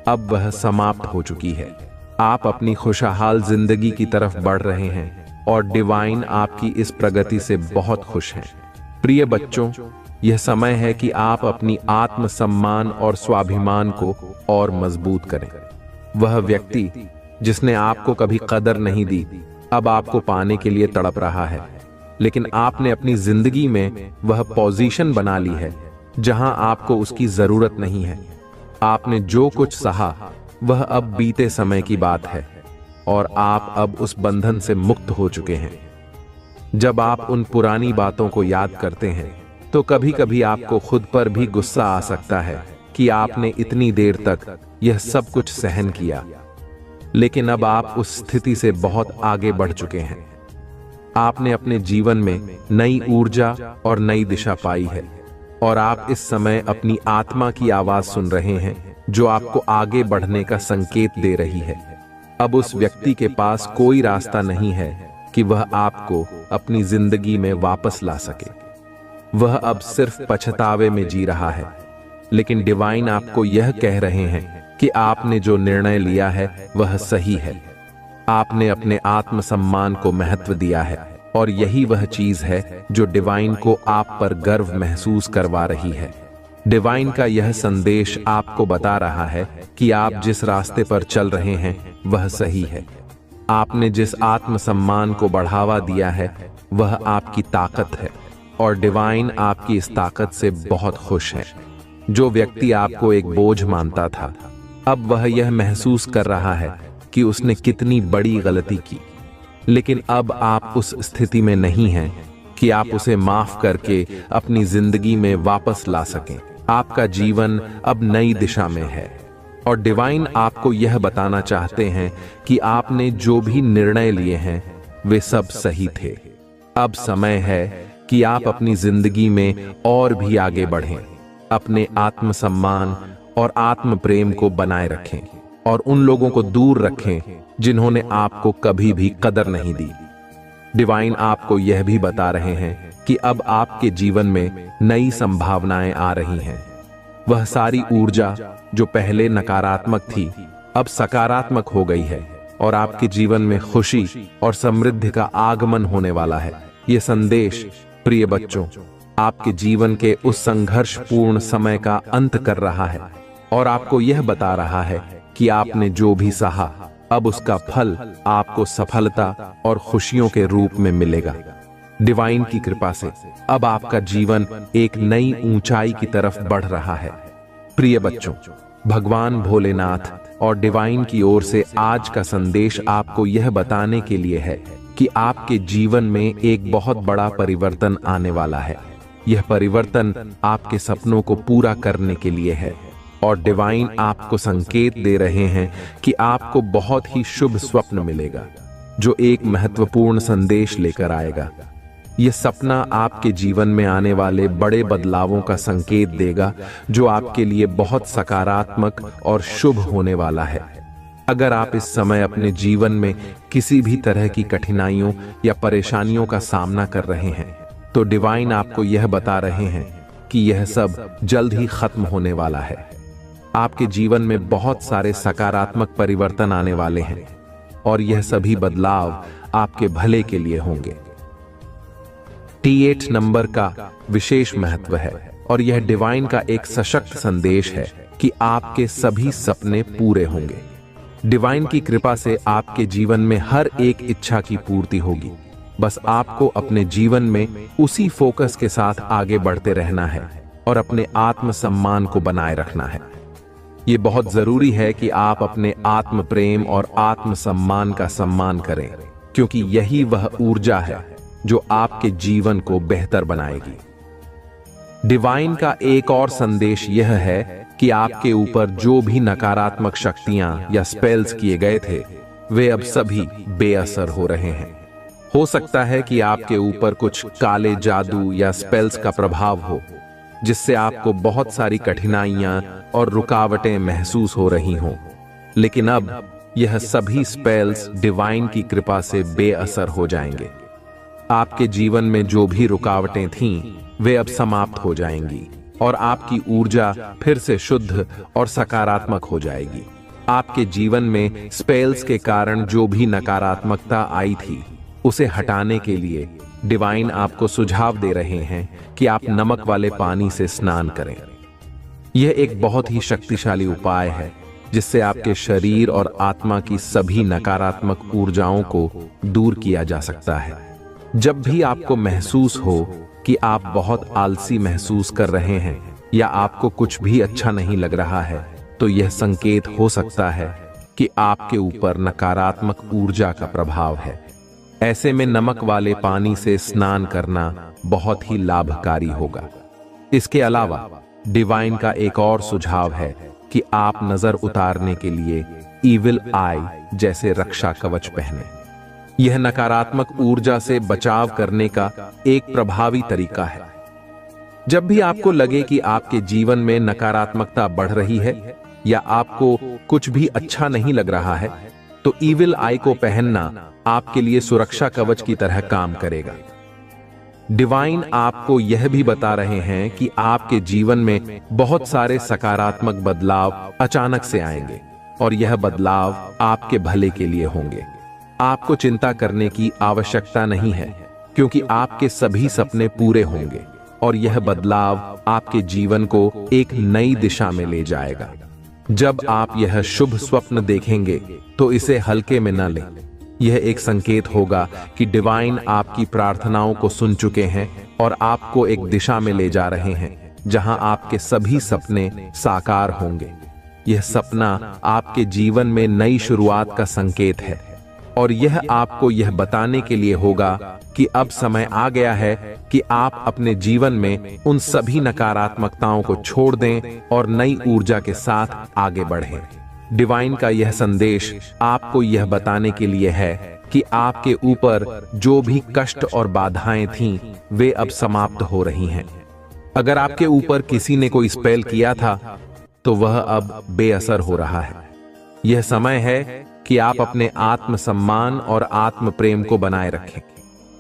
अब वह समाप्त हो चुकी है। आप अपनी खुशहाल जिंदगी की तरफ बढ़ रहे हैं और डिवाइन आपकी इस प्रगति से बहुत खुश हैं। प्रिय बच्चों, यह समय है कि आप अपनी आत्मसम्मान और स्वाभिमान को और मजबूत करें। वह व्यक्ति जिसने आपको कभी कदर नहीं दी, अब आपको पाने के लिए तड़प रहा है, लेकिन आपने अपनी जिंदगी में वह पोजीशन बना ली है जहां आपको उसकी जरूरत नहीं है। आपने जो कुछ सहा वह अब बीते समय की बात है और आप अब उस बंधन से मुक्त हो चुके हैं। जब आप उन पुरानी बातों को याद करते हैं तो कभी कभी आपको खुद पर भी गुस्सा आ सकता है कि आपने इतनी देर तक यह सब कुछ सहन किया, लेकिन अब आप उस स्थिति से बहुत आगे बढ़ चुके हैं। आपने अपने जीवन में नई ऊर्जा और नई दिशा पाई है और आप इस समय अपनी आत्मा की आवाज सुन रहे हैं जो आपको आगे बढ़ने का संकेत दे रही है। अब उस व्यक्ति के पास कोई रास्ता नहीं है कि वह आपको अपनी जिंदगी में वापस ला सके। वह अब सिर्फ पछतावे में जी रहा है, लेकिन डिवाइन आपको यह कह रहे हैं कि आपने जो निर्णय लिया है वह सही है। आपने अपने आत्मसम्मान को महत्व दिया है और यही वह चीज है जो डिवाइन को आप पर गर्व महसूस करवा रही है। डिवाइन का यह संदेश आपको बता रहा है कि आप जिस रास्ते पर चल रहे हैं वह सही है। आपने जिस आत्मसम्मान को बढ़ावा दिया है वह आपकी ताकत है और डिवाइन आपकी इस ताकत से बहुत खुश है। जो व्यक्ति आपको एक बोझ मानता था, अब वह यह महसूस कर रहा है कि उसने कितनी बड़ी गलती की, लेकिन अब आप उस स्थिति में नहीं हैं कि आप उसे माफ करके अपनी जिंदगी में वापस ला सकें। आपका जीवन अब नई दिशा में है और डिवाइन आपको यह बताना चाहते हैं कि आपने जो भी निर्णय लिए हैं वे सब सही थे। अब समय है कि आप अपनी जिंदगी में और भी आगे बढ़ें, अपने आत्मसम्मान और आत्म प्रेम को बनाए रखें और उन लोगों को दूर रखें जिन्होंने आपको कभी भी कदर नहीं दी। डिवाइन आपको यह भी बता रहे हैं कि अब आपके जीवन में नई संभावनाएं आ रही हैं। वह सारी ऊर्जा जो पहले नकारात्मक थी अब सकारात्मक हो गई है और आपके जीवन में खुशी और समृद्धि का आगमन होने वाला है। यह संदेश, प्रिय बच्चों, आपके जीवन के उस संघर्षपूर्ण समय का अंत कर रहा है और आपको यह बता रहा है कि आपने जो भी सहा अब उसका फल आपको सफलता और खुशियों के रूप में मिलेगा। डिवाइन की कृपा से अब आपका जीवन एक नई ऊंचाई की तरफ बढ़ रहा है। प्रिय बच्चों, भगवान भोलेनाथ और डिवाइन की ओर से आज का संदेश आपको यह बताने के लिए है कि आपके जीवन में एक बहुत बड़ा परिवर्तन आने वाला है। यह परिवर्तन आपके सपनों को पूरा करने के लिए है और डिवाइन आपको संकेत दे रहे हैं कि आपको बहुत ही शुभ स्वप्न मिलेगा जो एक महत्वपूर्ण संदेश लेकर आएगा। यह सपना आपके जीवन में आने वाले बड़े बदलावों का संकेत देगा जो आपके लिए बहुत सकारात्मक और शुभ होने वाला है। अगर आप इस समय अपने जीवन में किसी भी तरह की कठिनाइयों या परेशानियों का सामना कर रहे हैं तो डिवाइन आपको यह बता रहे हैं कि यह सब जल्द ही खत्म होने वाला है। आपके जीवन में बहुत सारे सकारात्मक परिवर्तन आने वाले हैं और यह सभी बदलाव आपके भले के लिए होंगे। T8 नंबर का विशेष महत्व है और यह डिवाइन का एक सशक्त संदेश है कि आपके सभी सपने पूरे होंगे। डिवाइन की कृपा से आपके जीवन में हर एक इच्छा की पूर्ति होगी। बस आपको अपने जीवन में उसी फोकस के साथ आगे बढ़ते रहना है और अपने आत्मसम्मान को बनाए रखना है। ये बहुत जरूरी है कि आप अपने आत्म प्रेम और आत्मसम्मान का सम्मान करें, क्योंकि यही वह ऊर्जा है जो आपके जीवन को बेहतर बनाएगी। डिवाइन का एक और संदेश यह है कि आपके ऊपर जो भी नकारात्मक शक्तियां या स्पेल्स किए गए थे वे अब सभी बेअसर हो रहे हैं। हो सकता है कि आपके ऊपर कुछ काले जादू या स्पेल्स का प्रभाव हो, जिससे आपको बहुत सारी कठिनाइयां और रुकावटें महसूस हो रही हों। लेकिन अब यह सभी स्पेल्स डिवाइन की कृपा से बेअसर हो जाएंगे। आपके जीवन में जो भी रुकावटें थीं, वे अब समाप्त हो जाएंगी और आपकी ऊर्जा फिर से शुद्ध और सकारात्मक हो जाएगी। आपके जीवन में स्पेल्स के कारण जो भी नकारात्मकता आई थी, उसे हटाने के लिए डिवाइन आपको सुझाव दे रहे हैं कि आप नमक वाले पानी से स्नान करें। यह एक बहुत ही शक्तिशाली उपाय है जिससे आपके शरीर और आत्मा की सभी नकारात्मक ऊर्जाओं को दूर किया जा सकता है। जब भी आपको महसूस हो कि आप बहुत आलसी महसूस कर रहे हैं या आपको कुछ भी अच्छा नहीं लग रहा है, तो यह संकेत हो सकता है कि आपके ऊपर नकारात्मक ऊर्जा का प्रभाव है। ऐसे में नमक वाले पानी से स्नान करना बहुत ही लाभकारी होगा। इसके अलावा डिवाइन का एक और सुझाव है कि आप नजर उतारने के लिए ईविल आई जैसे रक्षा कवच पहने। यह नकारात्मक ऊर्जा से बचाव करने का एक प्रभावी तरीका है। जब भी आपको लगे कि आपके जीवन में नकारात्मकता बढ़ रही है या आपको कुछ भी अच्छा नहीं लग रहा है, तो ईविल आई को पहनना आपके लिए सुरक्षा कवच की तरह काम करेगा। डिवाइन आपको यह भी बता रहे हैं कि आपके जीवन में बहुत सारे सकारात्मक बदलाव अचानक से आएंगे और यह बदलाव आपके भले के लिए होंगे। आपको चिंता करने की आवश्यकता नहीं है, क्योंकि आपके सभी सपने पूरे होंगे और यह बदलाव आपके जीवन को एक नई दिशा में ले जाएगा। जब आप यह शुभ स्वप्न देखेंगे तो इसे हल्के में न लें। यह एक संकेत होगा कि डिवाइन आपकी प्रार्थनाओं को सुन चुके हैं और आपको एक दिशा में ले जा रहे हैं जहां आपके सभी सपने साकार होंगे। यह सपना आपके जीवन में नई शुरुआत का संकेत है और यह आपको यह बताने के लिए होगा कि अब समय आ गया है कि आप अपने जीवन में उन सभी नकारात्मकताओं को छोड़ दें और नई ऊर्जा के साथ आगे बढ़ें। डिवाइन का यह संदेश आपको यह बताने के लिए है कि आपके ऊपर जो भी कष्ट और बाधाएं थीं, वे अब समाप्त हो रही हैं। अगर आपके ऊपर किसी ने कोई स्पेल किया था, तो वह अब बेअसर हो रहा है। यह समय है कि आप अपने आत्मसम्मान और आत्म प्रेम को बनाए रखें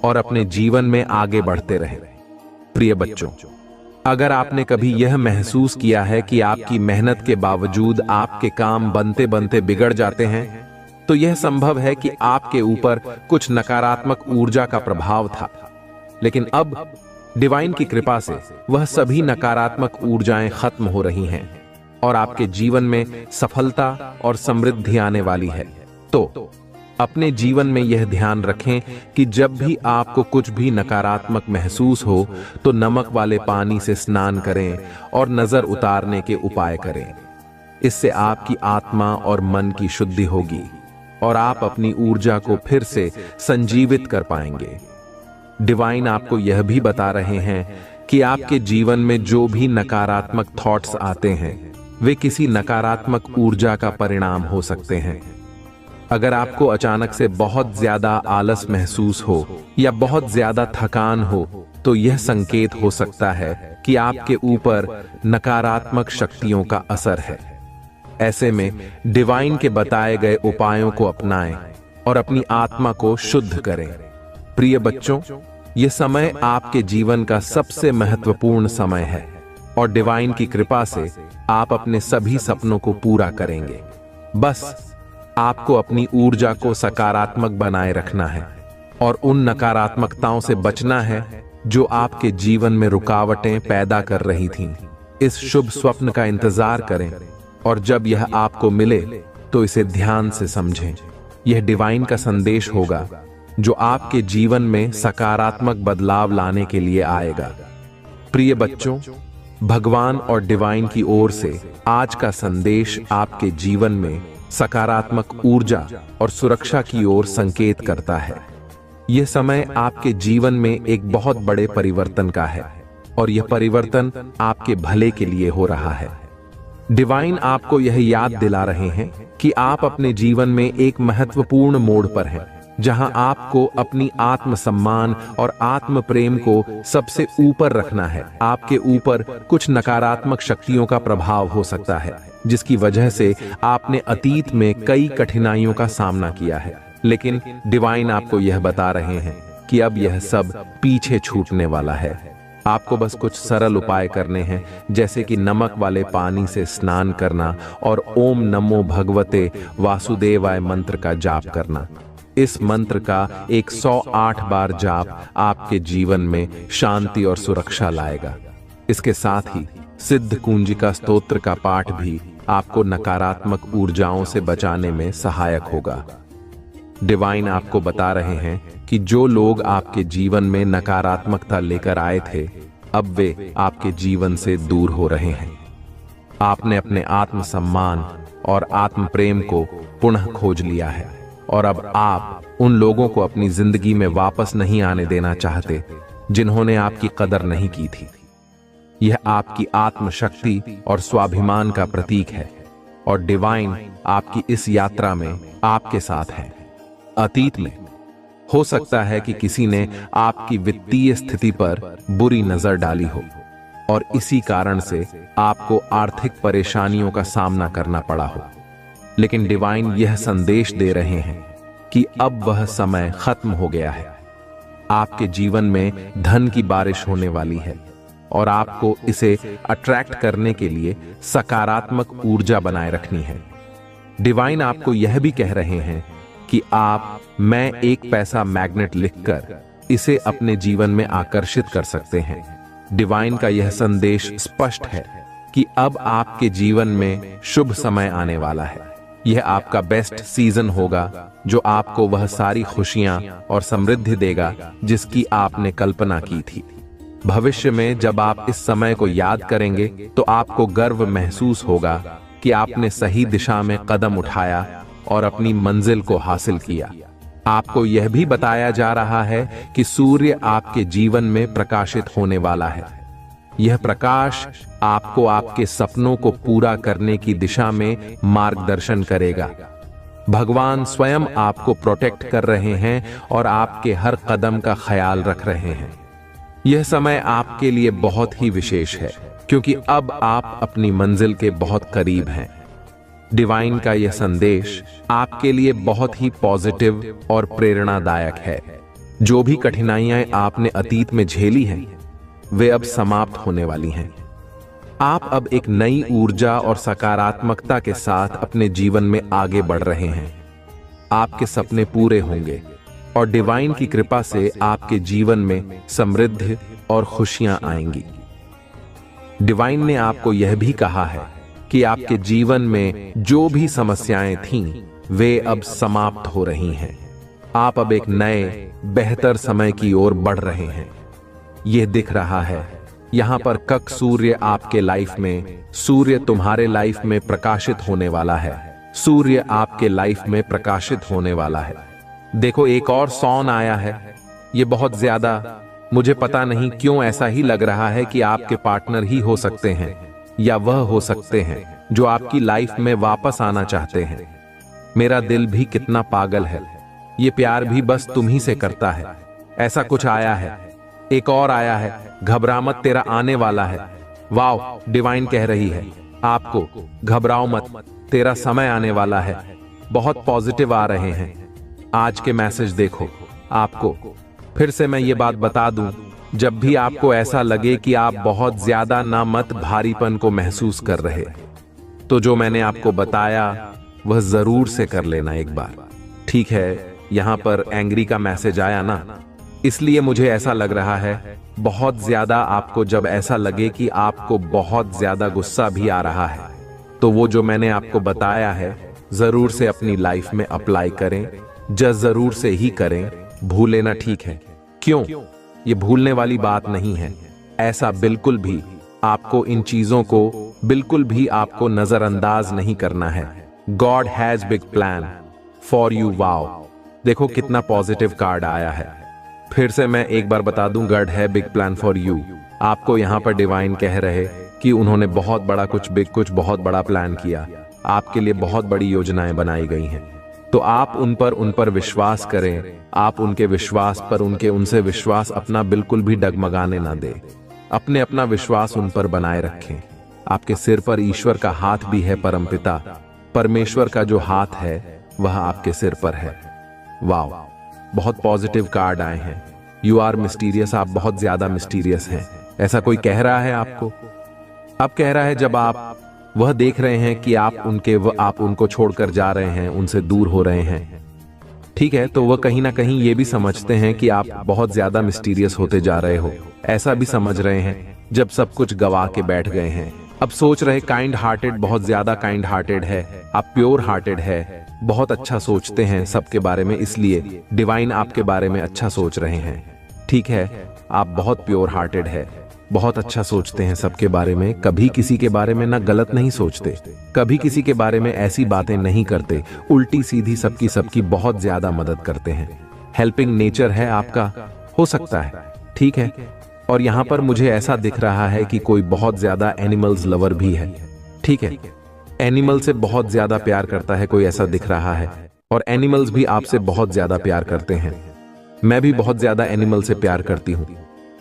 और अपने जीवन में आगे बढ़ते रहें। प्रिय बच्चों, अगर आपने कभी यह महसूस किया है कि आपकी मेहनत के बावजूद आपके काम बनते बनते बिगड़ जाते हैं, तो यह संभव है कि आपके ऊपर कुछ नकारात्मक ऊर्जा का प्रभाव था। लेकिन अब डिवाइन की कृपा से वह सभी नकारात्मक ऊर्जाएं खत्म हो रही हैं और आपके जीवन में सफलता और समृद्धि आने वाली है। तो अपने जीवन में यह ध्यान रखें कि जब भी आपको कुछ भी नकारात्मक महसूस हो, तो नमक वाले पानी से स्नान करें और नजर उतारने के उपाय करें। इससे आपकी आत्मा और मन की शुद्धि होगी और आप अपनी ऊर्जा को फिर से संजीवित कर पाएंगे। डिवाइन आपको यह भी बता रहे हैं कि आपके जीवन में जो भी नकारात्मक थॉट्स आते हैं, वे किसी नकारात्मक ऊर्जा का परिणाम हो सकते हैं। अगर आपको अचानक से बहुत ज्यादा आलस महसूस हो या बहुत ज्यादा थकान हो, तो यह संकेत हो सकता है कि आपके ऊपर नकारात्मक शक्तियों का असर है। ऐसे में डिवाइन के बताए गए उपायों को अपनाएं और अपनी आत्मा को शुद्ध करें। प्रिय बच्चों, यह समय आपके जीवन का सबसे महत्वपूर्ण समय है और डिवाइन की कृपा से आप अपने सभी सपनों को पूरा करेंगे। बस आपको अपनी ऊर्जा को सकारात्मक बनाए रखना है और उन नकारात्मकताओं से बचना है जो आपके जीवन में रुकावटें पैदा कर रही थीं। इस शुभ स्वप्न का इंतजार करें और जब यह आपको मिले तो इसे ध्यान से समझें। यह डिवाइन का संदेश होगा जो आपके जीवन में सकारात्मक बदलाव लाने के लिए आएगा। प्रिय बच्चों, भगवान और डिवाइन की ओर से आज का संदेश आपके जीवन में सकारात्मक ऊर्जा और सुरक्षा की ओर संकेत करता है। यह समय आपके जीवन में एक बहुत बड़े परिवर्तन का है और यह परिवर्तन आपके भले के लिए हो रहा है। डिवाइन आपको यह याद दिला रहे हैं कि आप अपने जीवन में एक महत्वपूर्ण मोड़ पर हैं जहां आपको अपनी आत्मसम्मान और आत्म प्रेम को सबसे ऊपर रखना है। आपके ऊपर कुछ नकारात्मक शक्तियों का प्रभाव हो सकता है, जिसकी वजह से आपने अतीत में कई कठिनाइयों का सामना किया है। लेकिन डिवाइन आपको यह बता रहे हैं कि अब यह सब पीछे छूटने वाला है। आपको बस कुछ सरल उपाय करने हैं, जैसे कि नमक वाले पानी से स्नान करना और ओम नमो भगवते वासुदेवाय मंत्र का जाप करना। इस मंत्र का 108 बार जाप आपके जीवन में शांति और सुरक्षा लाएगा। इसके साथ ही सिद्ध कुंजिका स्तोत्र का पाठ भी आपको नकारात्मक ऊर्जाओं से बचाने में सहायक होगा। डिवाइन आपको बता रहे हैं कि जो लोग आपके जीवन में नकारात्मकता लेकर आए थे, अब वे आपके जीवन से दूर हो रहे हैं। आपने अपने आत्मसम्मान और आत्म प्रेम को पुनः खोज लिया है और अब आप उन लोगों को अपनी जिंदगी में वापस नहीं आने देना चाहते जिन्होंने आपकी कदर नहीं की थी। यह आपकी आत्मशक्ति और स्वाभिमान का प्रतीक है और डिवाइन आपकी इस यात्रा में आपके साथ है। अतीत में हो सकता है कि किसी ने आपकी वित्तीय स्थिति पर बुरी नजर डाली हो और इसी कारण से आपको आर्थिक परेशानियों का सामना करना पड़ा हो। लेकिन डिवाइन यह संदेश दे रहे हैं कि अब वह समय खत्म हो गया है। आपके जीवन में धन की बारिश होने वाली है और आपको इसे अट्रैक्ट करने के लिए सकारात्मक ऊर्जा बनाए रखनी है। डिवाइन आपको यह भी कह रहे हैं कि आप मैं एक पैसा मैग्नेट लिखकर इसे अपने जीवन में आकर्षित कर सकते हैं। डिवाइन का यह संदेश स्पष्ट है कि अब आपके जीवन में शुभ समय आने वाला है। यह आपका बेस्ट सीजन होगा जो आपको वह सारी खुशियां और समृद्धि देगा जिसकी आपने कल्पना की थी। भविष्य में जब आप इस समय को याद करेंगे तो आपको गर्व महसूस होगा कि आपने सही दिशा में कदम उठाया और अपनी मंजिल को हासिल किया। आपको यह भी बताया जा रहा है कि सूर्य आपके जीवन में प्रकाशित होने वाला है। यह प्रकाश आपको आपके सपनों को पूरा करने की दिशा में मार्गदर्शन करेगा। भगवान स्वयं आपको प्रोटेक्ट कर रहे हैं और आपके हर कदम का ख्याल रख रहे हैं। यह समय आपके लिए बहुत ही विशेष है क्योंकि अब आप अपनी मंजिल के बहुत करीब हैं। डिवाइन का यह संदेश आपके लिए बहुत ही पॉजिटिव और प्रेरणादायक है। जो भी कठिनाइयां आपने अतीत में झेली हैं, वे अब समाप्त होने वाली हैं। आप अब एक नई ऊर्जा और सकारात्मकता के साथ अपने जीवन में आगे बढ़ रहे हैं। आपके सपने पूरे होंगे और डिवाइन की कृपा से आपके जीवन में समृद्धि और खुशियां आएंगी। डिवाइन ने आपको यह भी कहा है कि आपके जीवन में जो भी समस्याएं थीं, वे अब समाप्त हो रही हैं। आप अब एक नए बेहतर समय की ओर बढ़ रहे हैं। यह दिख रहा है यहां पर कक सूर्य आपके लाइफ में, सूर्य तुम्हारे लाइफ में प्रकाशित होने वाला है। सूर्य आपके लाइफ में प्रकाशित होने वाला है। देखो एक और सॉन आया है। ये बहुत ज्यादा, मुझे पता नहीं क्यों ऐसा ही लग रहा है कि आपके पार्टनर ही हो सकते हैं या वह हो सकते हैं जो आपकी लाइफ में वापस आना चाहते हैं। मेरा दिल भी कितना पागल है, ये प्यार भी बस तुम ही से करता है। ऐसा कुछ आया है। एक और आया है, घबरा मत तेरा आने वाला है। वाओ, डिवाइन कह रही है आपको घबराओ मत, तेरा समय आने वाला है। बहुत पॉजिटिव आ रहे हैं। आज के मैसेज देखो। आपको फिर से मैं ये बात बता दूं, जब भी आपको ऐसा लगे कि आप बहुत ज्यादा ना मत भारीपन को महसूस कर रहे, तो जो मैंने आपको बताया वह जरूर से कर लेना एक बार। ठीक है, यहां पर एंग्री का मैसेज आया ना, इसलिए मुझे ऐसा लग रहा है बहुत ज्यादा। आपको जब ऐसा लगे कि आपको बहुत ज्यादा गुस्सा भी आ रहा है, तो वो जो मैंने आपको बताया है जरूर से अपनी लाइफ में अप्लाई करें। जरूर से ही करें, भूले ना, ठीक है? क्यों? ये भूलने वाली बात नहीं है। ऐसा बिल्कुल भी आपको इन चीजों को बिल्कुल भी आपको नजरअंदाज नहीं करना है। God has big plan for you. Wow, देखो कितना पॉजिटिव कार्ड आया है। फिर से मैं एक बार बता दूं, गॉड है बिग प्लान फॉर यू। आपको यहां पर डिवाइन कह रहे कि उन्होंने बहुत बड़ा कुछ बहुत बड़ा प्लान किया। आपके लिए बहुत बड़ी योजनाएं बनाई गई हैं। तो आप उन पर विश्वास करें। आप उनके विश्वास पर उनसे विश्वास अपना बिल्कुल भी डगमगाने ना दे। अपना विश्वास उन पर बनाए रखें। आपके सिर पर ईश्वर का हाथ भी है। परमपिता परमेश्वर का जो हाथ है वह आपके सिर पर है। वाह, बहुत पॉजिटिव कार्ड आए हैं। You are mysterious. आप बहुत ज्यादा मिस्टीरियस हैं, ऐसा कोई कह रहा है आपको। अब कह रहा है जब आप वह देख रहे हैं कि आप उनको छोड़कर जा रहे हैं, उनसे दूर हो रहे हैं, ठीक है, तो वह कहीं ना कहीं ये भी समझते हैं कि आप बहुत ज्यादा मिस्टीरियस होते जा रहे हो। ऐसा भी समझ रहे हैं जब सब कुछ गवा के बैठ गए हैं। अब सोच रहे काइंड हार्टेड, बहुत ज्यादा काइंड हार्टेड है आप, प्योर हार्टेड है, बहुत अच्छा सोचते हैं सबके बारे में, इसलिए डिवाइन आपके बारे में अच्छा सोच रहे हैं। ठीक है, आप बहुत प्योर हार्टेड है, बहुत अच्छा सोचते हैं सबके बारे में, कभी किसी के बारे में ना गलत नहीं सोचते, कभी किसी के बारे में ऐसी बातें नहीं करते, उल्टी सीधी सबकी बहुत ज्यादा मदद करते हैं। हेल्पिंग नेचर है आपका, हो सकता है, ठीक है। और यहाँ पर मुझे ऐसा दिख रहा है कि कोई बहुत ज्यादा एनिमल्स लवर भी है, ठीक है, एनिमल से बहुत ज्यादा प्यार करता है कोई, ऐसा दिख रहा है। और एनिमल्स भी आपसे बहुत ज्यादा प्यार करते हैं। मैं भी बहुत ज्यादा एनिमल से प्यार करती हूँ,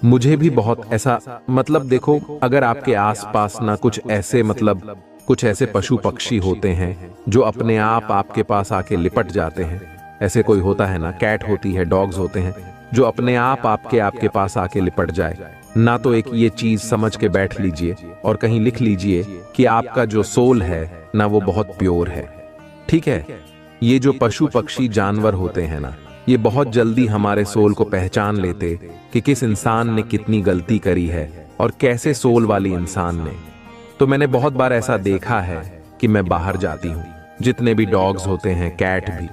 मुझे भी बहुत ऐसा, मतलब देखो, अगर आपके आसपास ना कुछ ऐसे पशु पक्षी होते हैं जो अपने आप आपके पास आके लिपट जाते हैं, ऐसे कोई होता है ना, कैट होती है, डॉग्स होते हैं जो अपने आप आपके पास आके लिपट जाए ना, तो एक ये चीज समझ के बैठ लीजिए और कहीं लिख लीजिए कि आपका जो सोल है ना वो बहुत प्योर है, ठीक है। ये जो पशु पक्षी जानवर होते हैं ना, ये बहुत जल्दी हमारे सोल को पहचान लेते कि किस इंसान ने कितनी गलती करी है और कैसे सोल वाली इंसान ने। तो मैंने बहुत बार ऐसा देखा है कि मैं बाहर जाती हूँ, जितने भी डॉग्स होते हैं, कैट भी,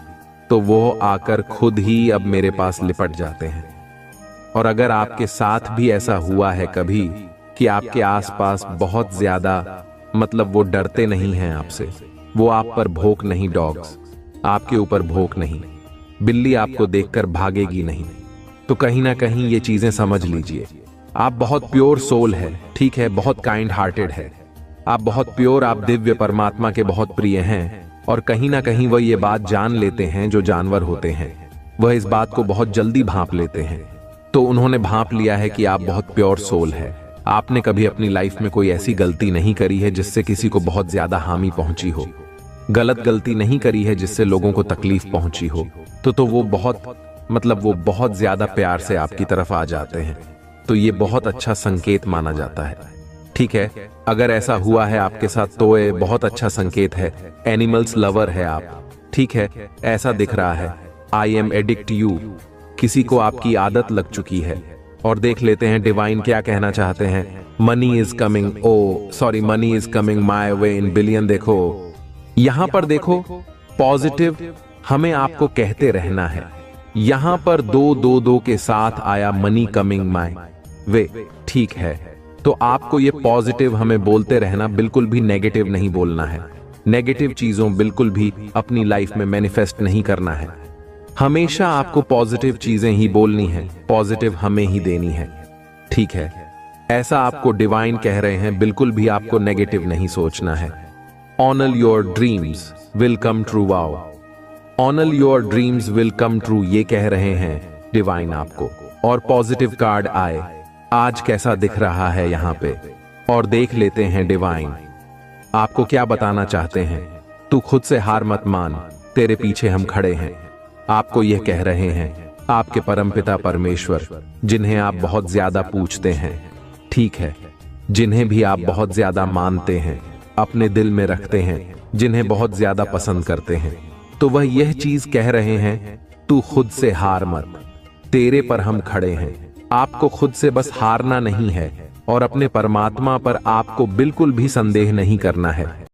तो वो आकर खुद ही अब मेरे पास लिपट जाते हैं। और अगर आपके साथ भी ऐसा हुआ है कभी कि आपके आसपास बहुत ज्यादा, मतलब वो डरते नहीं हैं आपसे, वो आप पर भौंक नहीं, डॉग्स आपके ऊपर भौंक नहीं, बिल्ली आपको देखकर भागेगी नहीं, तो कहीं ना कहीं ये चीजें समझ लीजिए, आप बहुत प्योर सोल है, ठीक है, बहुत काइंड हार्टेड है, आप बहुत प्योर, आप दिव्य परमात्मा के बहुत प्रिय हैं। और कहीं ना कहीं वह ये बात जान लेते हैं, जो जानवर होते हैं वह इस बात को बहुत जल्दी भांप लेते हैं। तो उन्होंने भांप लिया है कि आप बहुत प्योर सोल है। आपने कभी अपनी लाइफ में कोई ऐसी गलती नहीं करी है जिससे किसी को बहुत ज्यादा हानि पहुंची हो, गलत गलती नहीं करी है जिससे लोगों को तकलीफ पहुंची हो, तो वो बहुत ज्यादा प्यार से आपकी तरफ आ जाते हैं। तो ये बहुत अच्छा संकेत माना जाता है, ठीक है। अगर ऐसा हुआ है आपके साथ तो ये बहुत अच्छा संकेत है, एनिमल्स लवर है आप, ठीक है, ऐसा दिख रहा है। आई एम एडिक्ट यू, किसी को आपकी आदत लग चुकी है। और देख लेते हैं डिवाइन क्या कहना चाहते हैं। Money is coming, money is coming my way in billion. देखो यहां पर, देखो पॉजिटिव हमें आपको कहते रहना है। यहां पर 2 के साथ आया, मनी कमिंग माय वे, ठीक है। तो आपको ये पॉजिटिव हमें बोलते रहना, बिल्कुल भी नेगेटिव नहीं बोलना है। नेगेटिव चीजों बिल्कुल भी अपनी लाइफ में मैनिफेस्ट नहीं करना है। हमेशा आपको पॉजिटिव चीजें ही बोलनी है, पॉजिटिव हमें ही देनी है, ठीक है। ऐसा आपको डिवाइन कह रहे हैं, बिल्कुल भी आपको नेगेटिव नहीं सोचना है। Honour your dreams will come true. Wow, honour your dreams will come true, ये कह रहे हैं डिवाइन आपको। और पॉजिटिव कार्ड आए, आज कैसा दिख रहा है यहाँ पे, और देख लेते हैं डिवाइन आपको क्या बताना चाहते हैं। तू खुद से हार मत मान, तेरे पीछे हम खड़े हैं। आपको यह कह रहे हैं आपके परमपिता परमेश्वर, जिन्हें आप बहुत ज्यादा पूछते हैं, ठीक है, जिन्हें भी आप बहुत ज्यादा मानते हैं, अपने दिल में रखते हैं, जिन्हें बहुत ज्यादा पसंद करते हैं, तो वह यह चीज कह रहे हैं, तू खुद से हार मत, तेरे पर हम खड़े हैं। आपको खुद से बस हारना नहीं है और अपने परमात्मा पर आपको बिल्कुल भी संदेह नहीं करना है।